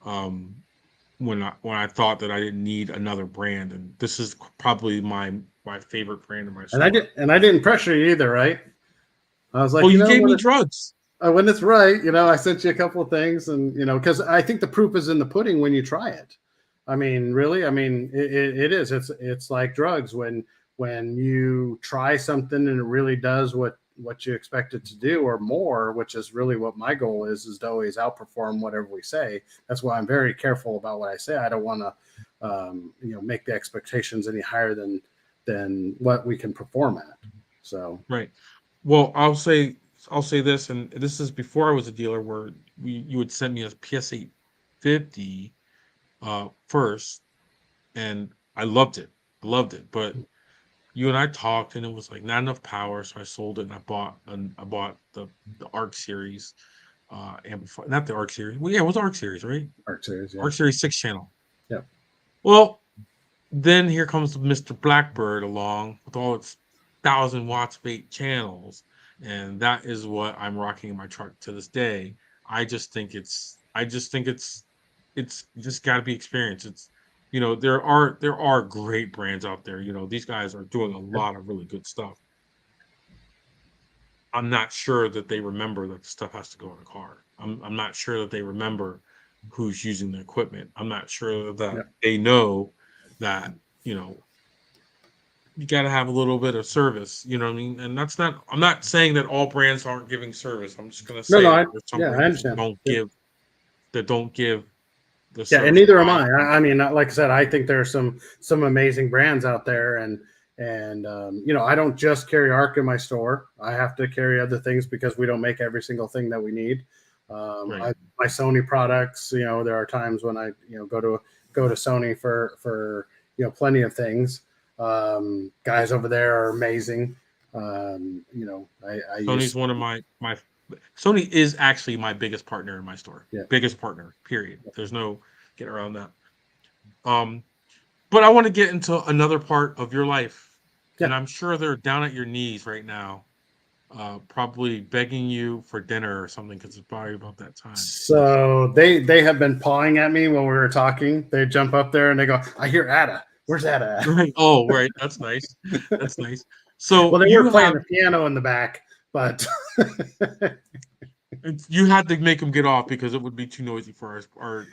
when I thought that I didn't need another brand, and this is probably my favorite brand in my store. And I didn't pressure you either, right? I was like, well, you gave me drugs. When it's right, I sent you a couple of things, and because I think the proof is in the pudding when you try it. I mean, really, it is. It's like drugs. When you try something and it really does what you expect it to do or more, which is really what my goal is to always outperform whatever we say. That's why I'm very careful about what I say. I don't want to, make the expectations any higher than what we can perform at. So right. Well, I'll say this, and this is before I was a dealer, where you would send me a PS850 first, and I loved it. I loved it, but you and I talked, and it was like not enough power, so I sold it and I bought the Arc series, amplifier, not the Arc series. Well, yeah, it was Arc series, right? Arc series, yeah. Arc series 6 channel. Yep. Well, then here comes Mr. Blackbird along with all its 1,000 watts of 8 channels, and that is what I'm rocking in my truck to this day. It's just got to be experienced. It's there are great brands out there. These guys are doing a Yep. lot of really good stuff. I'm not sure that they remember that the stuff has to go in a car. I'm not sure that they remember who's using the equipment. I'm not sure that Yep. they know that, you know, you got to have a little bit of service, you know what I mean? And I'm not saying that all brands aren't giving service. I'm just going to No, say no, that there's some I brands that understand. don't give the Yeah, and service. neither am I. I mean, like I said, I think there are some amazing brands out there, and I don't just carry Arc in my store. I have to carry other things because we don't make every single thing that we need. Right. My Sony products, there are times when I go to Sony for plenty of things. Guys over there are amazing. I Sony's use one of my Sony is actually my biggest partner in my store. Yeah. Biggest partner, period. There's no getting around that. But I want to get into another part of your life. Yeah. And I'm sure they're down at your knees right now, probably begging you for dinner or something because it's probably about that time. So they have been pawing at me while we were talking. They jump up there and they go, "I hear Ada. Where's Ada?" Right. Oh, right. That's nice. That's nice. So Well, they you were playing have the piano in the back, but you had to make them get off because it would be too noisy for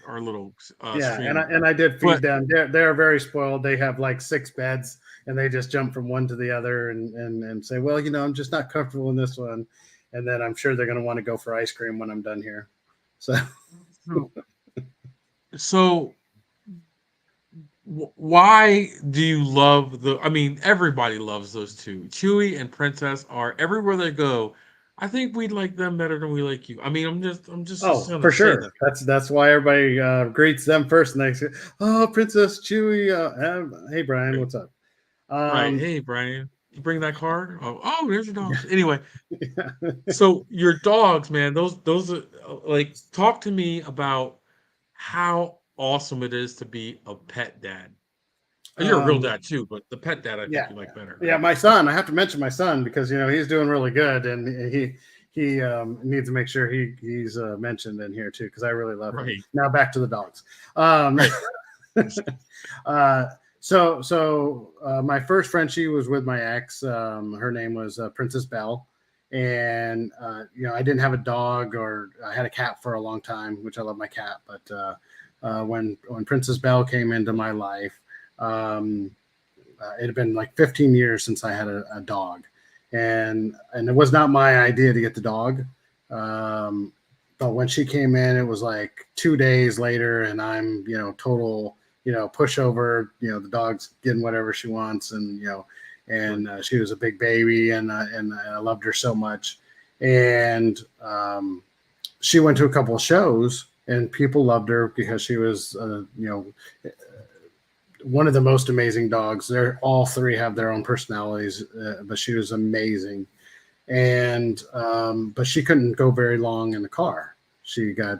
our little yeah, stream. and I did feed But them. They're very spoiled. They have like 6 beds, and they just jump from one to the other and say, "Well, I'm just not comfortable in this one." And then I'm sure they're going to want to go for ice cream when I'm done here. So so why do you love I mean, everybody loves those two. Chewie and Princess are everywhere they go. I think we like them better than we like you. I mean, I'm just oh, gonna for say sure. that. That's why everybody greets them first, and they say, "Oh, Princess Chewie. Hey, Brian, Right. what's up?" Right. Um, Hey, Brian, you bring that card? Oh, there's your dogs. Anyway, so your dogs, man, those are like talk to me about how awesome it is to be a pet dad. You're a real um, dad too, but the pet dad I think yeah, you like better, yeah. right? My son. I have to mention my son because he's doing really good, and he needs to make sure he's mentioned in here too because I really love him. Right. Now back to the dogs. Um, Right. so my first Frenchie was with my ex. Her name was Princess Belle, and I didn't have a dog, or I had a cat for a long time, which I love my cat. But when Princess Belle came into my life, it had been like 15 years since I had a dog, and it was not my idea to get the dog. But when she came in, it was like 2 days later, and I'm total pushover. The dog's getting whatever she wants, and she was a big baby, and I loved her so much. And she went to a couple of shows, and people loved her because she was one of the most amazing dogs. They're all three have their own personalities, but she was amazing. And but she couldn't go very long in the car. She got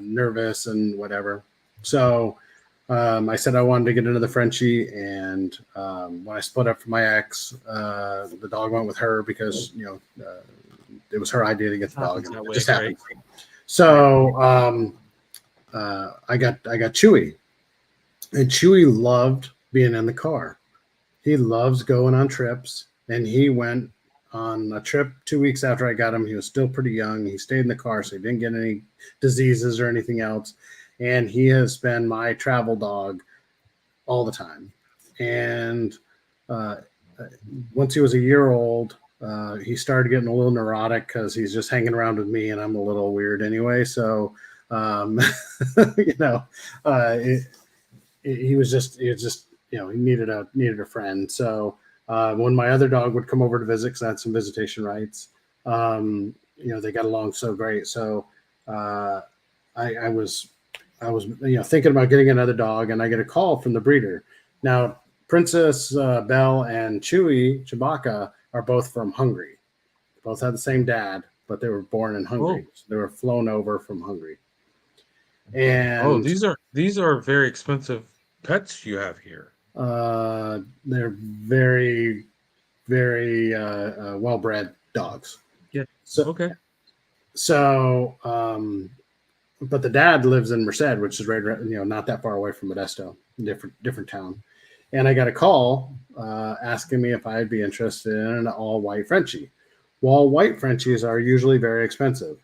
nervous and whatever. So I said I wanted to get another Frenchie, and when I split up from my ex, the dog went with her because it was her idea to get the dog. And it just happened. So I got Chewy. And Chewy loved being in the car. He loves going on trips. And he went on a trip 2 weeks after I got him. He was still pretty young. He stayed in the car, so he didn't get any diseases or anything else. And he has been my travel dog all the time. And once he was a year old, he started getting a little neurotic because he's just hanging around with me, and I'm a little weird anyway. So, he was just he needed a friend. So when my other dog would come over to visit, because I had some visitation rights, they got along so great. So I was I was thinking about getting another dog, and I get a call from the breeder. Now, Princess Belle and Chewbacca are both from Hungary. Both had the same dad, but they were born in Hungary. Oh, So they were flown over from Hungary. oh, And these are very expensive pets you have here. they're very, very well-bred dogs. Yeah. So, Okay. so, but the dad lives in Merced, which is not that far away from Modesto, different town. And I got a call asking me if I'd be interested in an all-white Frenchie. Well, white Frenchies are usually very expensive.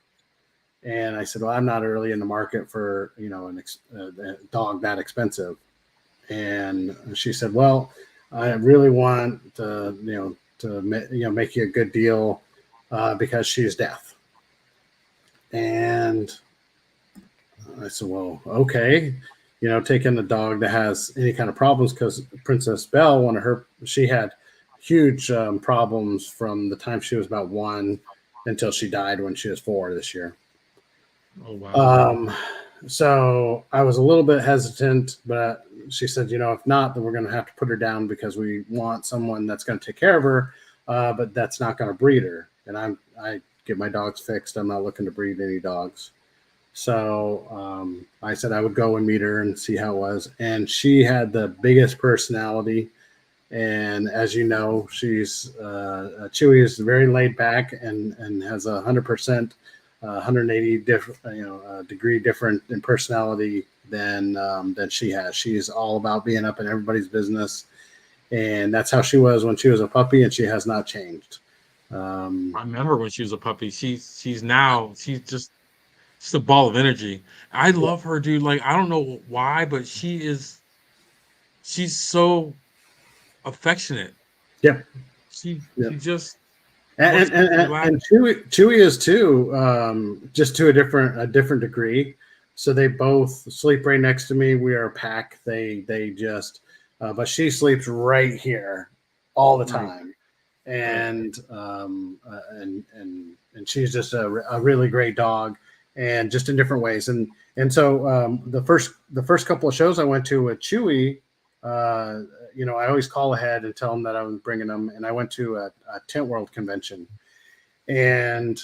And I said, well, I'm not really in the market for, a dog that expensive. And she said, well, I really want to make you a good deal because she's deaf. And I said, well, okay, taking a dog that has any kind of problems, because Princess Belle, she had huge problems from the time she was about 1 until she died when she was 4 this year. Oh wow. So I was a little bit hesitant, but she said, if not, then we're going to have to put her down because we want someone that's going to take care of her, but that's not going to breed her. And I get my dogs fixed. I'm not looking to breed any dogs. So I said I would go and meet her and see how it was. And she had the biggest personality. And as you know, she's Chewy is very laid back and has 100%, 180 degree different in personality than she has. She's all about being up in everybody's business, and that's how she was when she was a puppy, and she has not changed. I remember when she was a puppy. She's just a ball of energy. I Yeah, love her, dude. Like I don't know why, but she's so affectionate. yeah, yeah. She just And wants and, to and, relax. and Chewy is too, just to a different degree. So they both sleep right next to me. We are a pack. They just, but she sleeps right here all the Right, time, right. and she's just a really great dog, and just in different ways. And so the first couple of shows I went to with Chewy, uh, I always call ahead and tell them that I'm bringing them. And I went to a Tent World convention, and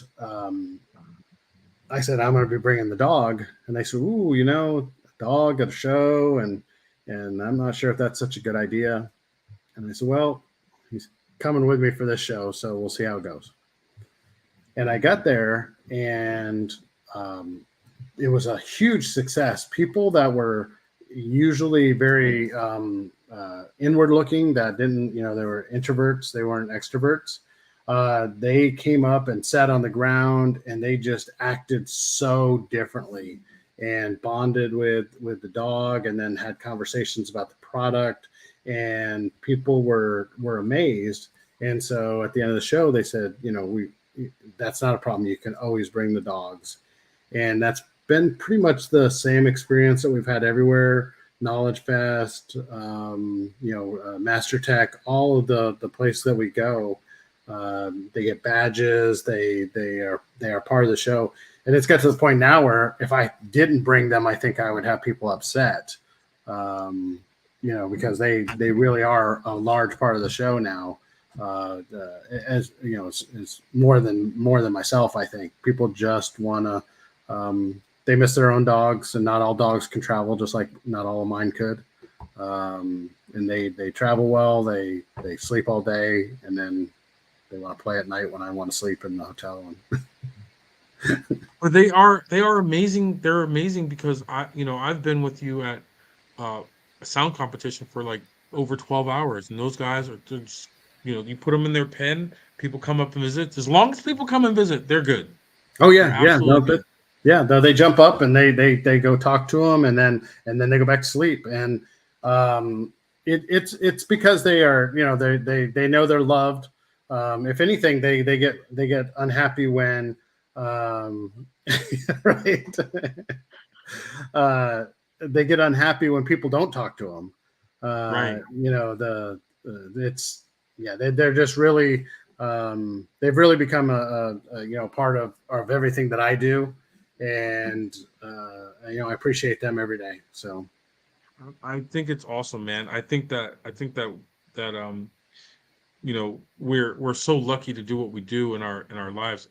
I said I'm going to be bringing the dog, and they said, "Ooh, a dog at a show," and I'm not sure if that's such a good idea. And I said, "Well, he's coming with me for this show, so we'll see how it goes." And I got there, and um, it was a huge success. People that were usually very inward looking, that didn't, they were introverts, they weren't extroverts. They came up and sat on the ground, and they just acted so differently and bonded with the dog, and then had conversations about the product, and people were amazed. And so at the end of the show, they said, we that's not a problem. You can always bring the dogs. And that's been pretty much the same experience that we've had everywhere. Knowledge Fest, Master Tech, all of the places that we go, they get badges. They are part of the show, and it's got to the point now where if I didn't bring them, I think I would have people upset. Because they really are a large part of the show now. As you know, it's more than myself. I think people just want to. They miss their own dogs, and not all dogs can travel, just like not all of mine could. And they travel well. They sleep all day, and then they want to play at night when I want to sleep in the hotel. But they are amazing. They're amazing because I've been with you at a sound competition for like over 12 hours, and those guys are just, you put them in their pen, people come up and visit. As long as people come and visit, they're good. Oh They're yeah, yeah, no, absolutely but good. yeah, no, they jump up and they go talk to them, and then they go back to sleep. And it's because they are, they know they're loved. If anything, they get unhappy when right. uh, they get unhappy when people don't talk to them. Right. It's yeah, they're just really, they've really become a part of everything that I do. And I appreciate them every day. So I think it's awesome, man. I think that we're so lucky to do what we do in our lives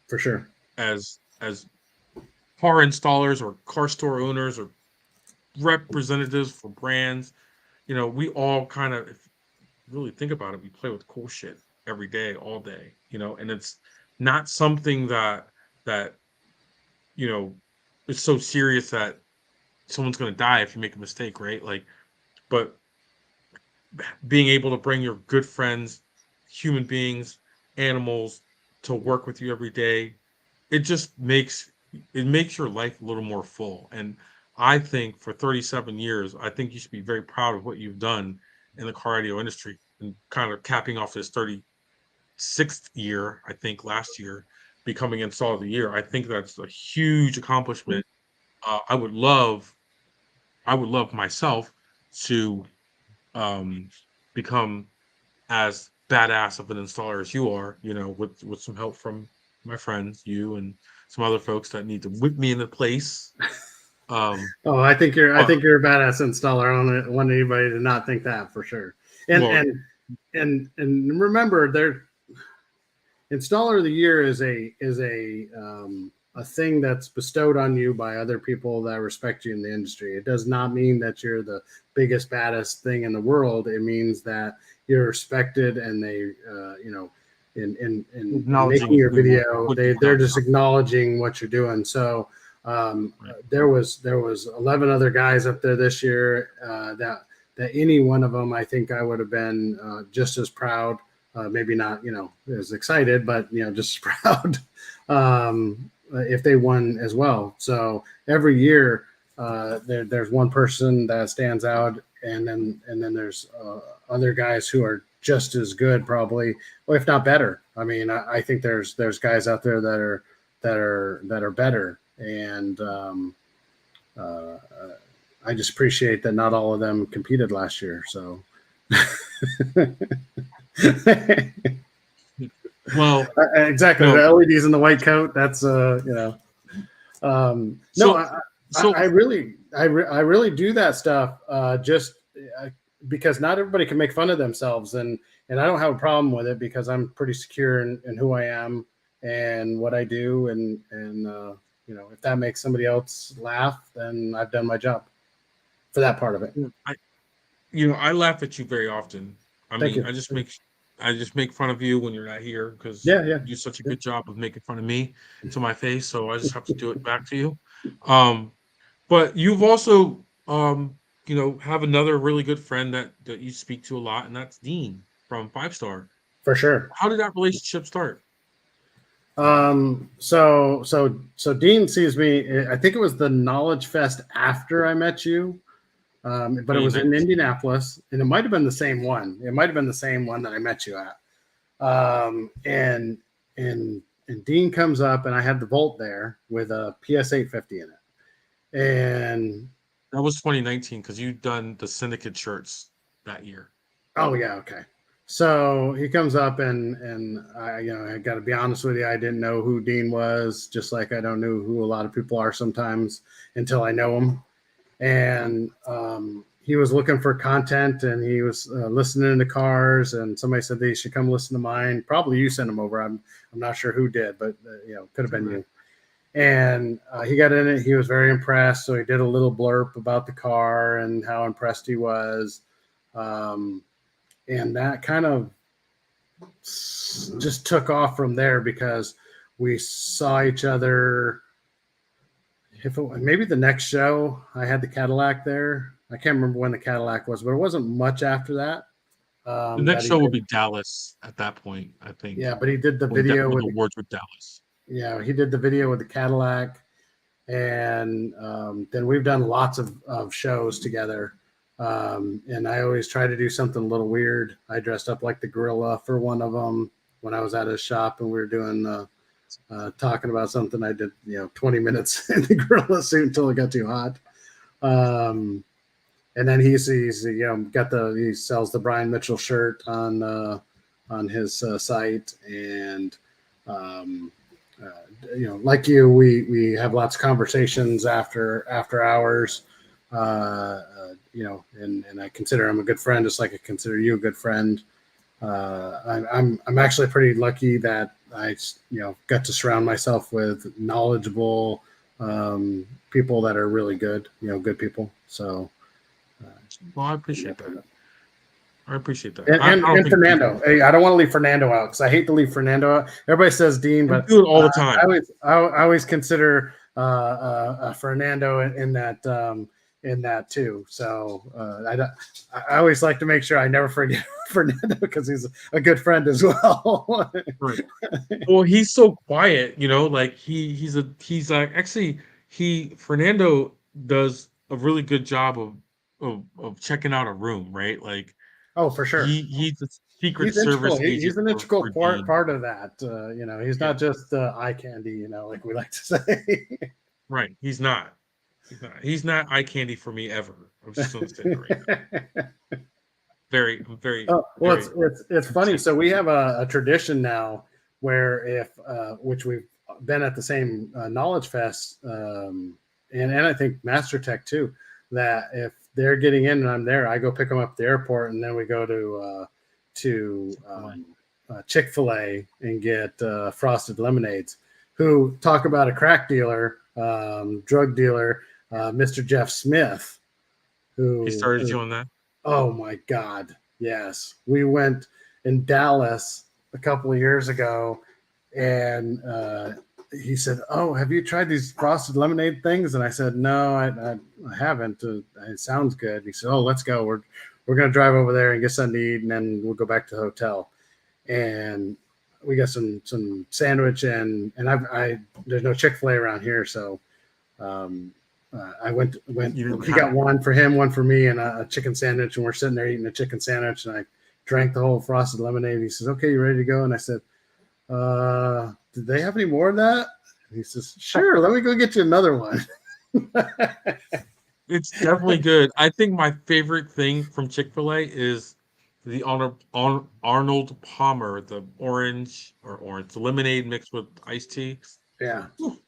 for sure. as car installers or car store owners or representatives for brands. We all kind of, if you really think about it, we play with cool shit every day, all day, and it's not something that you know it's so serious that someone's going to die if you make a mistake, right? Like, but being able to bring your good friends, human beings, animals to work with you every day, it just makes your life a little more full. And I think for 37 years, I think you should be very proud of what you've done in the car audio industry, and kind of capping off this 36th year, I think last year, becoming installer of the year. I think that's a huge accomplishment. Uh, I would love I would love myself to um, become as badass of an installer as you are, with some help from my friends, you and some other folks that need to whip me into place. Oh, I But think you're a badass installer. I don't want anybody to not think that for sure. And well, and remember, there installer of the year is a thing that's bestowed on you by other people that respect you in the industry. It does not mean that you're the biggest baddest thing in the world. It means that you're respected, and they in acknowledging making your who video, what you've they're done. just acknowledging what you're doing. So Right. there was 11 other guys up there this year that any one of them, I think I would have been just as proud. Maybe not, as excited, but just as proud if they won as well. So every year there's one person that stands out, and then there's other guys who are just as good, probably, or if not better. I mean, I think there's guys out there that are better, and I just appreciate that not all of them competed last year. So. Well, Exactly, no. the LEDs in the white coat. That's no, So so I really do that stuff just because not everybody can make fun of themselves, and I don't have a problem with it because I'm pretty secure in who I am and what I do, and if that makes somebody else laugh, then I've done my job for that part of it. I I laugh at you very often. I Thank mean, you. I just make fun of you when you're not here because Yeah, yeah, you do such a yeah. good job of making fun of me to my face. So I just have to do it back to you. Um, but you've also, have another really good friend that you speak to a lot, and that's Dean from Five Star. For sure. How did that relationship start? So Dean sees me. I think it was the Knowledge Fest after I met you, but it was in 2019. Indianapolis, and it might have been the same one. It might have been the same one that I met you at. And and Dean comes up, and I had the Volt there with a PS 850 in it. And That was 2019 because you'd done the Syndicate shirts that year. oh yeah, okay. So he comes up, and I got to be honest with you, I didn't know who Dean was, just like I don't know who a lot of people are sometimes until I know them. And he was looking for content, and he was listening to cars, and somebody said they should come listen to mine. Probably you sent him over. I'm not sure who did, but could have been you. And he got in it. He was very impressed, so he did a little blurb about the car and how impressed he was. And that kind of just took off from there because we saw each other. Maybe the next show, I had the Cadillac there. I can't remember when the Cadillac was, but it wasn't much after that. The next show will be Dallas at that point, I think. Yeah, but he did the When video when with the awards with Dallas. he did the video with the Cadillac, and then we've done lots of shows together. And I always try to do something a little weird. I dressed up like the gorilla for one of them when I was at his shop, and we were doing talking about something. I did 20 minutes in the gorilla suit until it got too hot. And then he's he sells the Brian Mitchell shirt on his site, and like you, we have lots of conversations after hours. And I consider him a good friend, just like I consider you a good friend. I'm actually pretty lucky that I got to surround myself with knowledgeable people that are really good, good people. So, Well, I yeah. appreciate that. I appreciate that. And, I and, don't and think Fernando, hey, I don't want to leave Fernando out because I hate to leave Fernando out. Everybody says Dean, I but do it all the I time. always consider Fernando in that too. So I always like to make sure I never forget Fernando because he's a good friend as well. Right. Well, he's so quiet, like he's like actually Fernando does a really good job of checking out a room, right? Like Oh, for sure. he's a secret He's integral. service agent He's an for integral Dean. part of that. He's Yeah, not just eye candy. Like we like to say. right. He's not. He's not eye candy for me ever. I'm just gonna say that right now. I'm very, Oh, well, very it's funny. content. So we have a tradition now where if which we've been at the same Knowledge Fest, and I think Master Tech too, that if they're getting in and I'm there, I go pick them up at the airport, and then we go to Chick-fil-A and get frosted lemonades. Who talk about a crack dealer, drug dealer, Mr. Jeff Smith, He who started you on that. oh my God. Yes. We went in Dallas a couple of years ago and he said, "Oh, have you tried these frosted lemonade things?" And I said, "No, I haven't. It sounds good." He said, "Oh, let's go. We're going to drive over there and get something to eat and then we'll go back to the hotel." And we got some sandwich and I there's no Chick-fil-A around here. So, I went. You didn't He have got one for him, one for me, and a chicken sandwich. And we're sitting there eating a chicken sandwich, and I drank the whole frosted lemonade. He says, "Okay, you ready to go?" And I said, "Did they have any more of that?" And he says, "Sure, let me go get you another one." It's definitely good. I think my favorite thing from Chick-fil-A is the Arnold Palmer, the the lemonade mixed with iced tea. Yeah. Whew,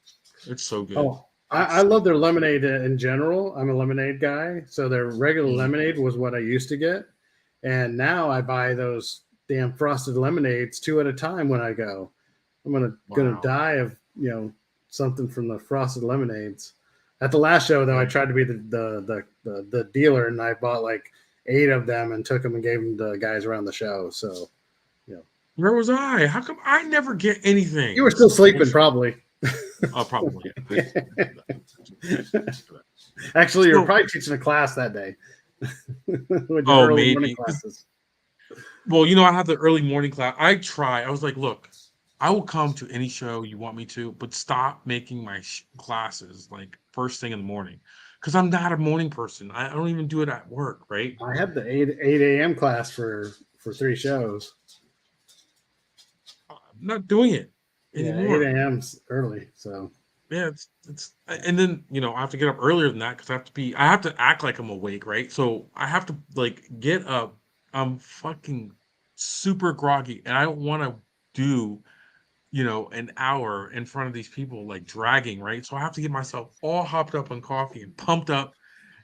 it's so good. Oh, It's I so love their good. lemonade in general. I'm a lemonade guy, so their regular Mhm. lemonade was what I used to get, and now I buy those damn frosted lemonades two at a time when I go. I'm gonna Wow. die of something from the frosted lemonades. At the last show, though, I Right. tried to be the dealer, and I bought like 8 of them and took them and gave them to guys around the show. So Where was I? How come I never get you anything? were This still is sleeping, bullshit. probably. Oh, probably. Yeah. I do that. I do that. Actually, you were So, probably teaching a class that day with your oh, early morning maybe. classes. Well, I have the early morning class. I was like, look, I will come to any show you want me to, but stop making my classes like first thing in the morning because I'm not a morning person. I don't even do it at work, right? I had the 8 a.m. class for 3 shows. I'm not doing it Yeah, 8 anymore. a.m.'s early. So Yeah, and then I have to get up earlier than that because I have to act like I'm awake, right? So I have to like get up. I'm fucking super groggy, and I don't want to do an hour in front of these people like dragging, right? So I have to get myself all hopped up on coffee and pumped up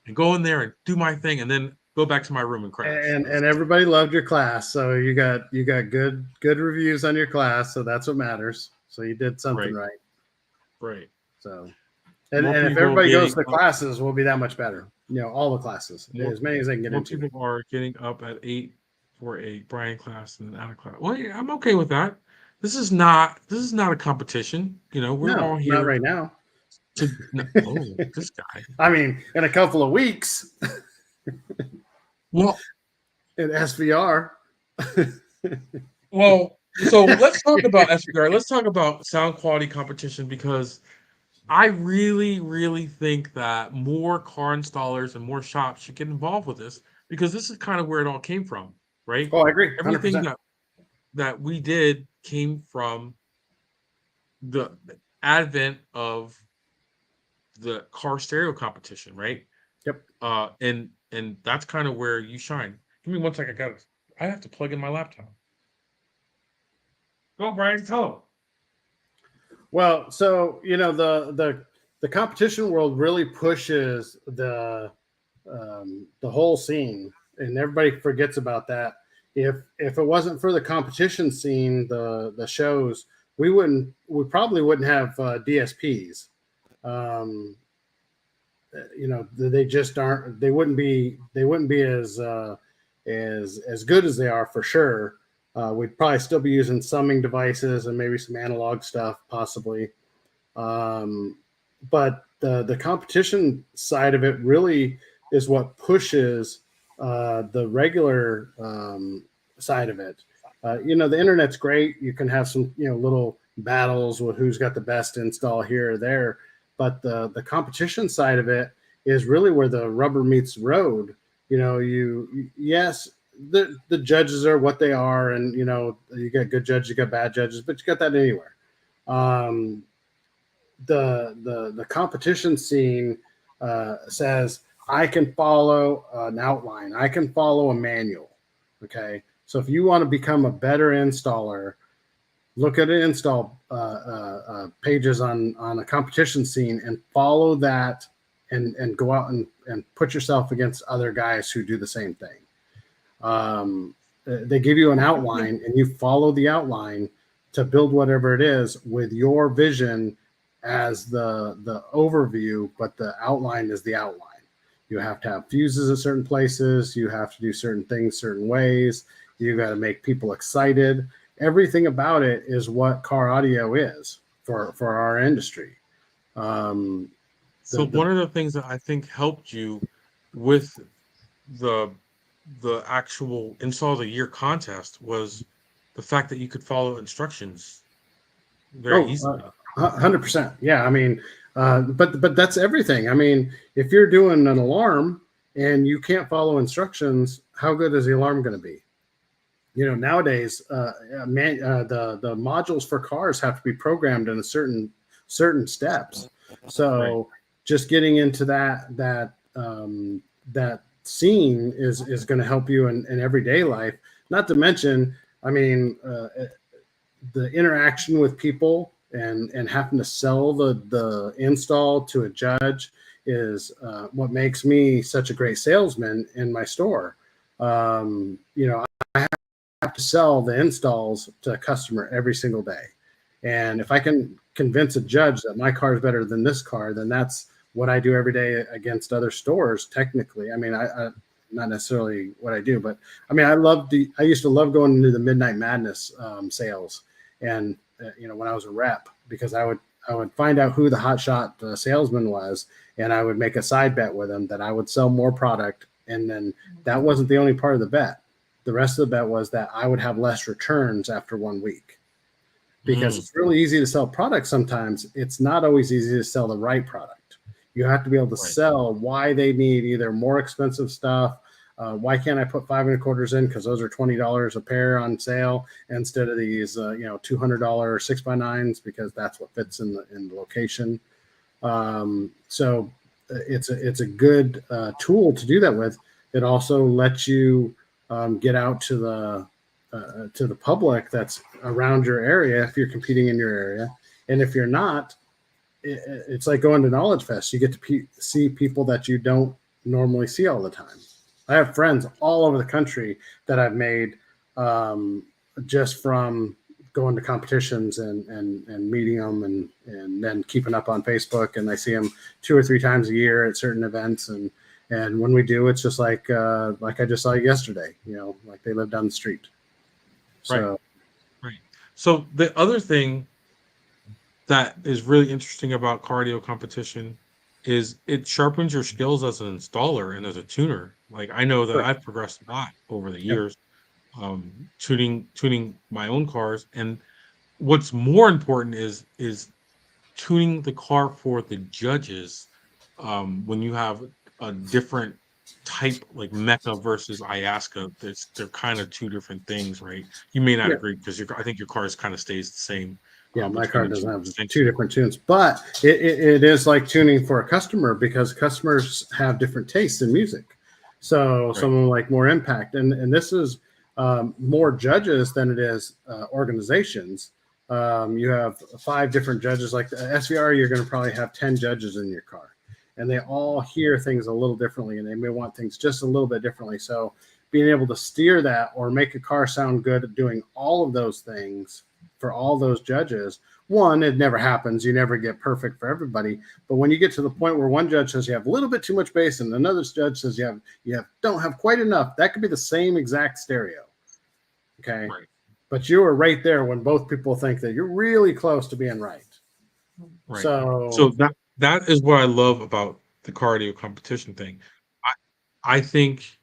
and go in there and do my thing and then go back to my room and crash. and everybody loved your class. So you got good reviews on your class. So that's what matters. So you did something Right, right. right. So More and if people everybody goes getting to the up, classes, we'll be that much better. All the classes, more as many as they can get more into. people are getting up at 8 for a Brian class and Anna class. Well, yeah, I'm okay with that. This is not a competition. We're No, all not here right now. to no, oh, this guy. I mean, in a couple of weeks Well, in SVR. well, so let's talk about SBR. Let's talk about sound quality competition because I really, really think that more car installers and more shops should get involved with this because this is kind of where it all came from, right? Oh, I agree, Everything 100%. that we did came from the advent of the car stereo competition, right? Yep. And that's kind of where you shine. Give me one second, I have to plug in my laptop. Go, Brian, tell him. Well, so the competition world really pushes the whole scene, and everybody forgets about that. If it wasn't for the competition scene, the shows, we probably wouldn't have DSPs. Um, they just aren't. They wouldn't be as good as they are for sure. We'd probably still be using summing devices and maybe some analog stuff, possibly. Um, but the competition side of it really is what pushes the regular side of it. The internet's great. You can have some little battles with who's got the best install here or there, but the competition side of it is really where the rubber meets the road. Yes, the judges are what they are, and you got good judges, you got bad judges, but you got that anywhere. Um, the competition scene says I can follow an outline, I can follow a manual. Okay, so if you want to become a better installer, look at an install pages on a competition scene and follow that, and go out and put yourself against other guys who do the same thing. They give you an outline and you follow the outline to build whatever it is with your vision as the overview, but the outline is the outline. You have to have fuses at certain places. You have to do certain things certain ways. You got to make people excited. Everything about it is what car audio is for our industry. So one of the things that I think helped you with the actual install of the year contest was the fact that you could follow instructions very easily. 100%. Yeah, I mean, but that's everything. I mean, if you're doing an alarm and you can't follow instructions, how good is the alarm going to be? Nowadays, the modules for cars have to be programmed in a certain steps. So right. Just getting into that scene is going to help you in everyday life. Not to mention, I mean, the interaction with people and having to sell the install to a judge is what makes me such a great salesman in my store. I have to sell the installs to a customer every single day. And if I can convince a judge that my car is better than this car, then that's what I do every day against other stores. Technically, I mean, I not necessarily what I do, but I mean, I used to love going into the Midnight Madness sales. And, when I was a rep, because I would find out who the hotshot salesman was, and I would make a side bet with him that I would sell more product. And then that wasn't the only part of the bet. The rest of the bet was that I would have less returns after 1 week, because it's really easy to sell products. Sometimes it's not always easy to sell the right product. You have to be able to sell why they need either more expensive stuff. Why can't I put 5 1/4 in? Because those are $20 a pair on sale instead of these, $200 6x9s, because that's what fits in the location. So it's a good tool to do that with. It also lets you get out to the public that's around your area if you're competing in your area, and if you're not, it's like going to Knowledge Fest. You get to see people that you don't normally see all the time. I have friends all over the country that I've made just from going to competitions and meeting them and then keeping up on Facebook. And I see them 2 or 3 times a year at certain events. And when we do, it's just like I just saw yesterday, like they live down the street. So, right. So the other thing that is really interesting about cardio competition is it sharpens your skills as an installer and as a tuner. Like, I know that I've progressed a lot over the years, tuning my own cars. And what's more important is tuning the car for the judges. When you have a different type, like Mecha versus Iasca, they're kind of 2 different things, right? You may not agree, because I think your car kind of stays the same. Yeah, my car doesn't have 2 different tunes, but it is like tuning for a customer, because customers have different tastes in music. So someone like more impact, and this is more judges than it is organizations. You have 5 different judges. Like the SVR, you're going to probably have 10 judges in your car, and they all hear things a little differently, and they may want things just a little bit differently. So being able to steer that or make a car sound good at doing all of those things for all those judges, one, it never happens. You never get perfect for everybody. But when you get to the point where one judge says you have a little bit too much bass and another judge says you don't have quite enough, that could be the same exact stereo. Okay. Right. But you were right there when both people think that you're really close to being right. Right. So that is what I love about the cardio competition thing. I think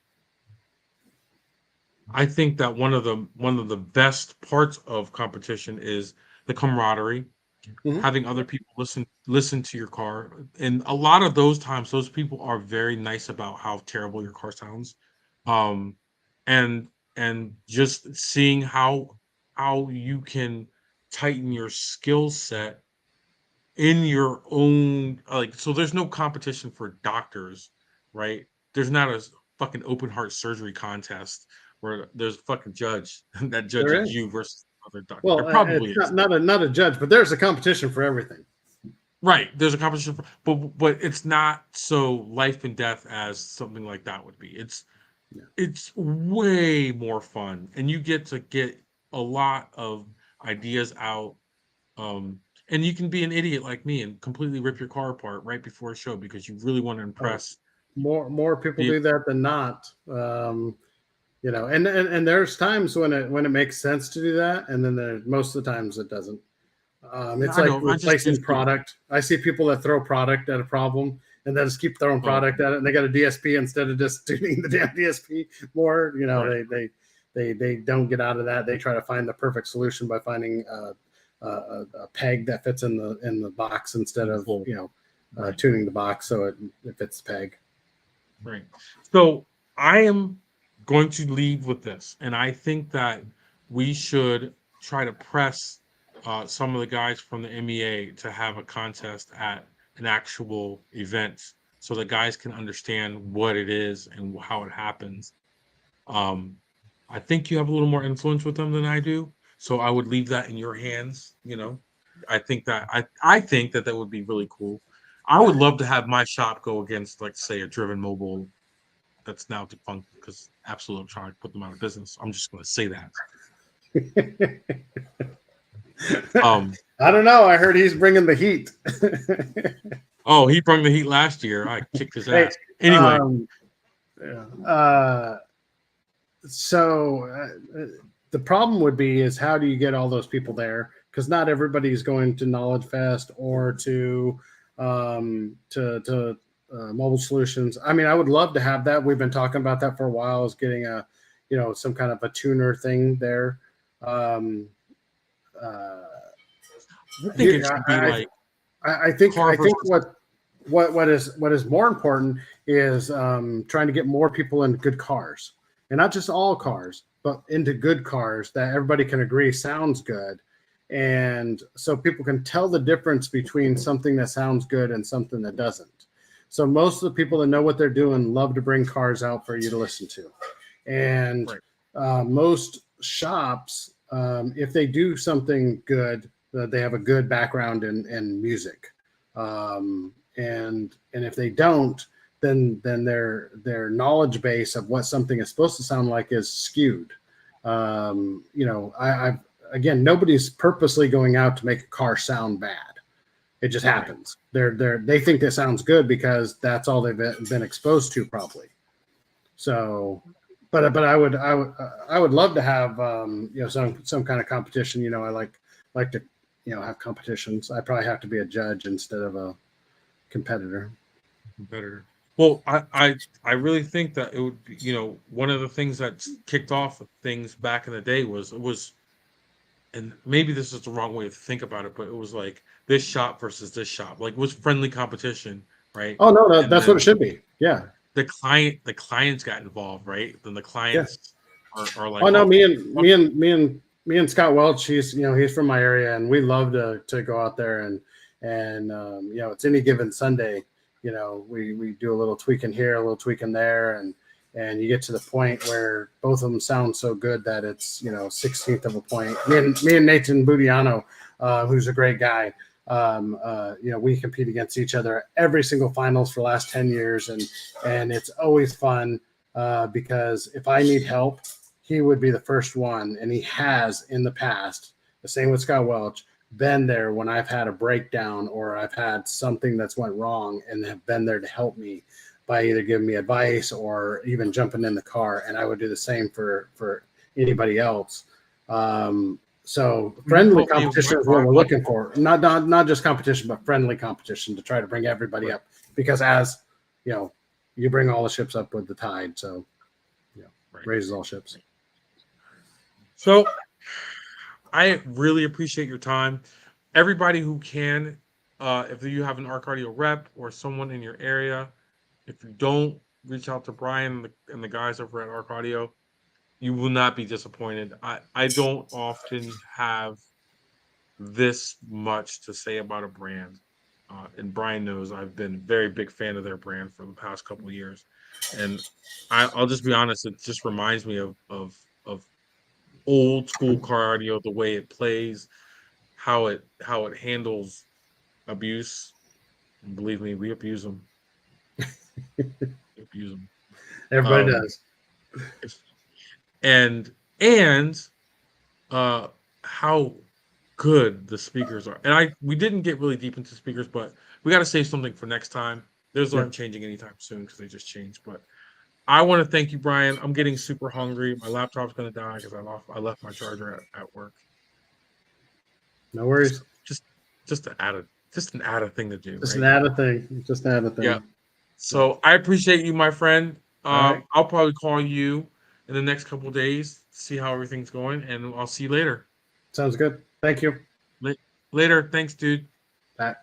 that one of the best parts of competition is the camaraderie, having other people listen to your car, and a lot of those times, those people are very nice about how terrible your car sounds, um, and just seeing how you can tighten your skill set in your own like so there's no competition for doctors, right? There's not a fucking open heart surgery contest where there's a fucking judge that there judges is. you versus other doctor. Well, There probably it's is. not a judge, but there's a competition for everything. Right. There's a competition for, but it's not so life and death as something like that would be. It's way more fun and you get to get a lot of ideas out. And you can be an idiot like me and completely rip your car apart right before a show because you really want to impress. More people the do that than not. And there's times when it makes sense to do that, and then most of the times it doesn't. It's I like know, I just replacing used to it. product. I see people that throw product at a problem and then just keep throwing Oh, product at it, and they got a DSP instead of just tuning the damn DSP more. right. They don't get out of that. They try to find the perfect solution by finding a peg that fits in the box instead of Full. Right. tuning the box so it fits the peg. Right. So I am going to leave with this, and I think that we should try to press some of the guys from the MEA to have a contest at an actual event so the guys can understand what it is and how it happens. I think you have a little more influence with them than I do, so I would leave that in your hands. I think that that would be really cool. I would love to have my shop go against, like, say, a Driven Mobile that's now defunct because Absolute Electronic put them out of business. I'm just going to say that. I don't know. I heard he's bringing the heat. Oh, he brought the heat last year. I kicked his ass. Anyway, so the problem would be is how do you get all those people there? Because not everybody's going to Knowledge Fest or to Mobile Solutions. I mean, I would love to have that. We've been talking about that for a while. Is getting some kind of a tuner thing there. I think it should be like I think what is more important is trying to get more people into good cars, and not just all cars, but into good cars that everybody can agree sounds good, and so people can tell the difference between something that sounds good and something that doesn't. So most of the people that know what they're doing love to bring cars out for you to listen to, and most shops, if they do something good, they have a good background in music, and if they don't, then their knowledge base of what something is supposed to sound like is skewed. I've again, nobody's purposely going out to make a car sound bad. It just happens. They think that sounds good because that's all they've been exposed to, probably. So, but I would love to have some kind of competition. I like to have competitions. I probably have to be a judge instead of a competitor. Well, I really think that it would be, one of the things that kicked off things back in the day was, and maybe this is the wrong way to think about it, but it was like this shop versus this shop, like it was friendly competition, right? Oh no, that's what it should be. Yeah. The clients got involved, right? Then the clients are like, oh no, me and Scott Welch, he's from my area, and we love to go out there and it's any given Sunday, we do a little tweaking here, a little tweaking there, and and you get to the point where both of them sound so good that it's 16th of a point. Me and Nathan Budiano, who's a great guy. We compete against each other every single finals for the last 10 years, and it's always fun because if I need help, he would be the first one, and he has in the past. The same with Scott Welch, been there when I've had a breakdown or I've had something that's went wrong, and have been there to help me by either giving me advice or even jumping in the car. And I would do the same for anybody else. So friendly competition is what we're looking for. Not just competition, but friendly competition to try to bring everybody up. Because as you bring all the ships up with the tide, so raises all ships. So I really appreciate your time. Everybody who can, if you have an ArtCardio rep or someone in your area, if you don't reach out to Brian and the guys over at ArtCardio, you will not be disappointed. I don't often have this much to say about a brand. And Brian knows I've been a very big fan of their brand for the past couple of years. And I'll just be honest, it just reminds me of old school cardio, the way it plays, how it handles abuse. And believe me, we abuse them. Everybody does. And how good the speakers are. And we didn't get really deep into speakers, but we got to save something for next time. Those aren't changing anytime soon because they just changed. But I want to thank you, Brian. I'm getting super hungry. My laptop's going to die because I left my charger at work. No worries. Just an added thing to do. Just an added thing. Just an added thing. Yeah. So I appreciate you, my friend. Right. I'll probably call you in the next couple of days, see how everything's going, and I'll see you later. Sounds good. Thank you. Later. Thanks, dude. Bye.